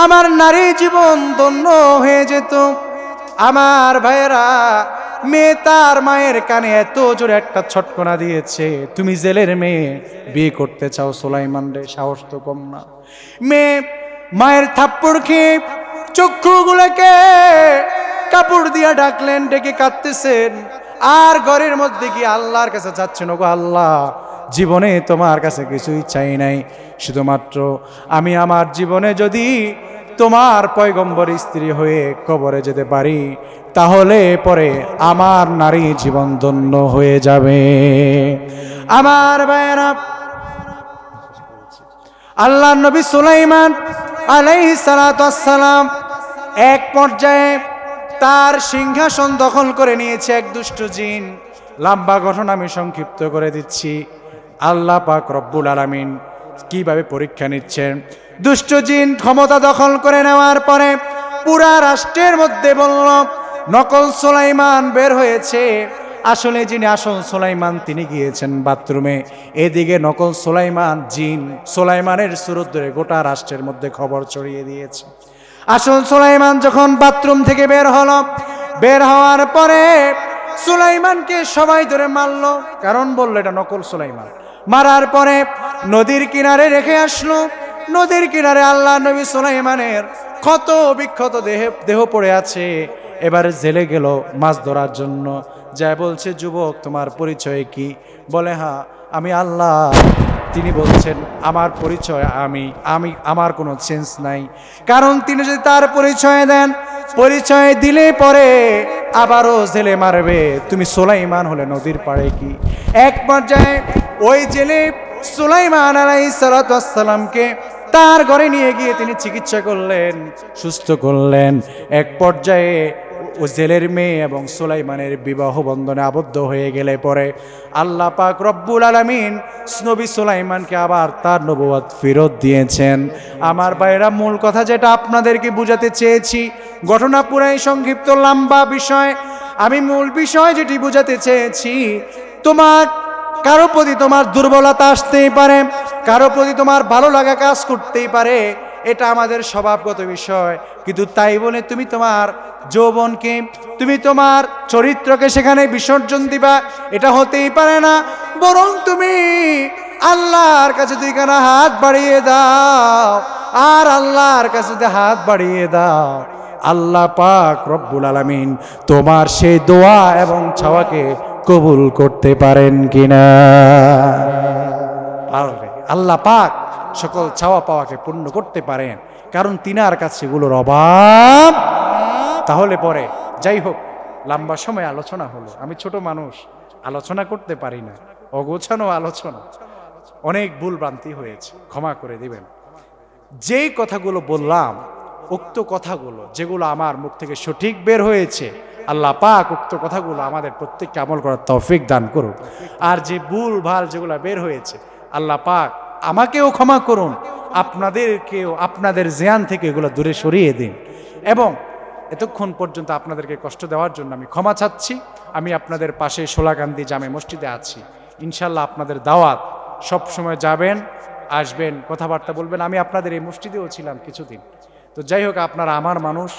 Speaker 2: আমার নারী জীবন ধন্য হয়ে যেত। আমার ভাইয়েরা, মেয়ে তার মায়ের কানে এত জোরে একটা ছটকনা দিয়েছে, তুমি জেলের মেয়ে বিয়ে করতে চাও সুলাইমান রে, সাহস তো কম না। মেয়ে মায়ের থাপ্পড় খেয়ে চক্ষুগুলোকে কাপড় দিয়া ডাকলেন, ডেকে কাঁদতেছেন, আর ঘরের মধ্যে গিয়ে আল্লাহর কাছে যাচ্ছেন, ওগো আল্লাহ, জীবনে তোমার কাছে কিছুই চাই নাই, শুধুমাত্র আমি আমার জীবনে যদি তোমার পয়গম্বর স্ত্রী হয়ে কবরে যেতে পারি, তাহলে পরে আমার নারী জীবন ধন্য হয়ে যাবে। আমার ভাইয়েরা, আল্লাহর নবী সুলাইমান আলাইহিস সালাম এক পর্যায়ে তার সিংহাসন দখল করে নিয়েছে এক দুষ্ট জিন। লম্বা ঘটনা আমি সংক্ষিপ্ত করে দিচ্ছি। আল্লাহ পাক রব্বুল আলামিন কিভাবে পরীক্ষা নিচ্ছেন। দুষ্ট জিন ক্ষমতা দখল করে নেওয়ার পরে পুরা রাষ্ট্রের মধ্যে বলল, নকল সুলাইমান বের হয়েছে। আসলে যিনি আসল সুলাইমান তিনি গিয়েছেন বাথরুমে। এদিকে নকল সুলাইমান জিন সুলাইমানের সুরত ধরে গোটা রাষ্ট্রের মধ্যে খবর ছড়িয়ে দিয়েছে। আসল সুলাইমান যখন বাথরুম থেকে বের হলো, বের হওয়ার পরে সুলাইমানকে সবাই ধরে মারলো, কারণ বললো এটা নকল সুলাইমান। মারার পরে নদীর কিনারে রেখে আসলো। নদীর কিনারে আল্লাহ নবী সুলাইমানের ক্ষত বিক্ষত দেহ পড়ে আছে। এবারে জেলে গেল মাছ ধরার জন্য, যা বলছে, যুবক তোমার পরিচয় কি? বলে, হ্যাঁ আমি আল্লাহ। তিনি বলছেন আমার পরিচয় আমি আমার কোনো চেঞ্জ নাই, কারণ তিনি যদি তার পরিচয় দেন, পরিচয় দিলে পরে আবারও জেলে মারবে। তুমি সুলাইমান হলে নদীর পাড়ে কি? এক পর্যায়ে ওই জেলে সুলাইমান আলাইহিস সালামকে তার ঘরে নিয়ে গিয়ে তিনি চিকিৎসা করলেন, সুস্থ করলেন। এক পর্যায়ে ও জেলের মেয়ে এবং সুলাইমানের বিবাহ বন্ধনে আবদ্ধ হয়ে গেলে পরে আল্লাহ পাক রব্বুল আলামিন নবী সুলাইমানকে আবার তার নবুয়ত ফেরত দিয়েছেন। আমার ভাইরা, মূল কথা যেটা আপনাদেরকে বুঝাতে চেয়েছি, ঘটনা পুরাই সংক্ষিপ্ত, লম্বা বিষয়। আমি মূল বিষয় যেটি বুঝাতে চেয়েছি, তোমার কারো প্রতি তোমার দুর্বলতা আসতেই পারে, কারো প্রতি তোমার ভালো লাগা কাজ করতেই পারে, এটা আমাদের স্বভাবগত বিষয়। কিন্তু তাই বলে তুমি তোমার যৌবনকে, তুমি তোমার চরিত্রকে সেখানে বিসর্জন দিবা, এটা হতেই পারে না। বরং তুমি
Speaker 1: আল্লাহর কাছে দুইখানা হাত বাড়িয়ে দাও, আর আল্লাহর কাছে যদি হাত বাড়িয়ে দাও, আল্লাহ পাক রব্বুল আলামিন তোমার সেই দোয়া এবং চাওয়াকে কবুল করতে পারেন কিনা? পারবে। আল্লাহ পাক সকল চাওয়া পাওয়াকে পূর্ণ করতে পারেন, কারণ তিনার কাছে সেগুলোর অভাব। তাহলে পরে যাই হোক, লম্বা সময় আলোচনা হলো, আমি ছোট মানুষ, আলোচনা করতে পারি না, অগোছানো আলোচনা, অনেক ভুল ভ্রান্তি হয়েছে, ক্ষমা করে দিবেন। যেই কথাগুলো বললাম, উক্ত কথাগুলো যেগুলো আমার মুখ থেকে সঠিক বের হয়েছে, আল্লাহ পাক উক্ত কথাগুলো আমাদের প্রত্যেককে আমল করার তৌফিক দান করুন। আর যে ভুল ভাল যেগুলো বের হয়েছে, আল্লাহ পাক আমাকেও ক্ষমা করুন, আপনাদেরকেও আপনাদের জ্ঞান থেকে এগুলো দূরে সরিয়ে দিন। এবং এতক্ষণ পর্যন্ত আপনাদেরকে কষ্ট দেওয়ার জন্য আমি ক্ষমা চাচ্ছি। আমি আপনাদের পাশে সোলাকান্দি জামে মসজিদে আছি, ইনশাল্লাহ আপনাদের দাওয়াত, সব সময় যাবেন, আসবেন, কথাবার্তা বলবেন। আমি আপনাদের এই মসজিদেও ছিলাম কিছুদিন। তো যাই হোক, আপনারা আমার মানুষ,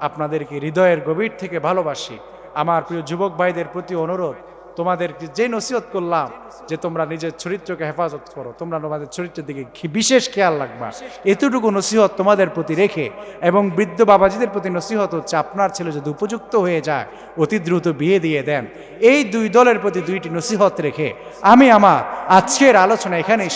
Speaker 1: আপনাদেরকে হৃদয়ের গভীর থেকে ভালোবাসি। আমার প্রিয় যুবক ভাইদের প্রতি অনুরোধ, তোমাদেরকে যে নসিহত করলাম যে তোমরা নিজের চরিত্রকে হেফাজত করো, তোমরা তোমাদের চরিত্রের দিকে বিশেষ খেয়াল রাখবা, এতটুকু নসিহত তোমাদের প্রতি রেখে, এবং বৃদ্ধ বাবাজিদের প্রতি নসিহত হচ্ছে আপনার ছেলে যদি উপযুক্ত হয়ে যায় অতি দ্রুত বিয়ে দিয়ে দেন। এই দুই দলের প্রতি দুইটি নসিহত রেখে আমি আমার আজকের আলোচনা এখানেই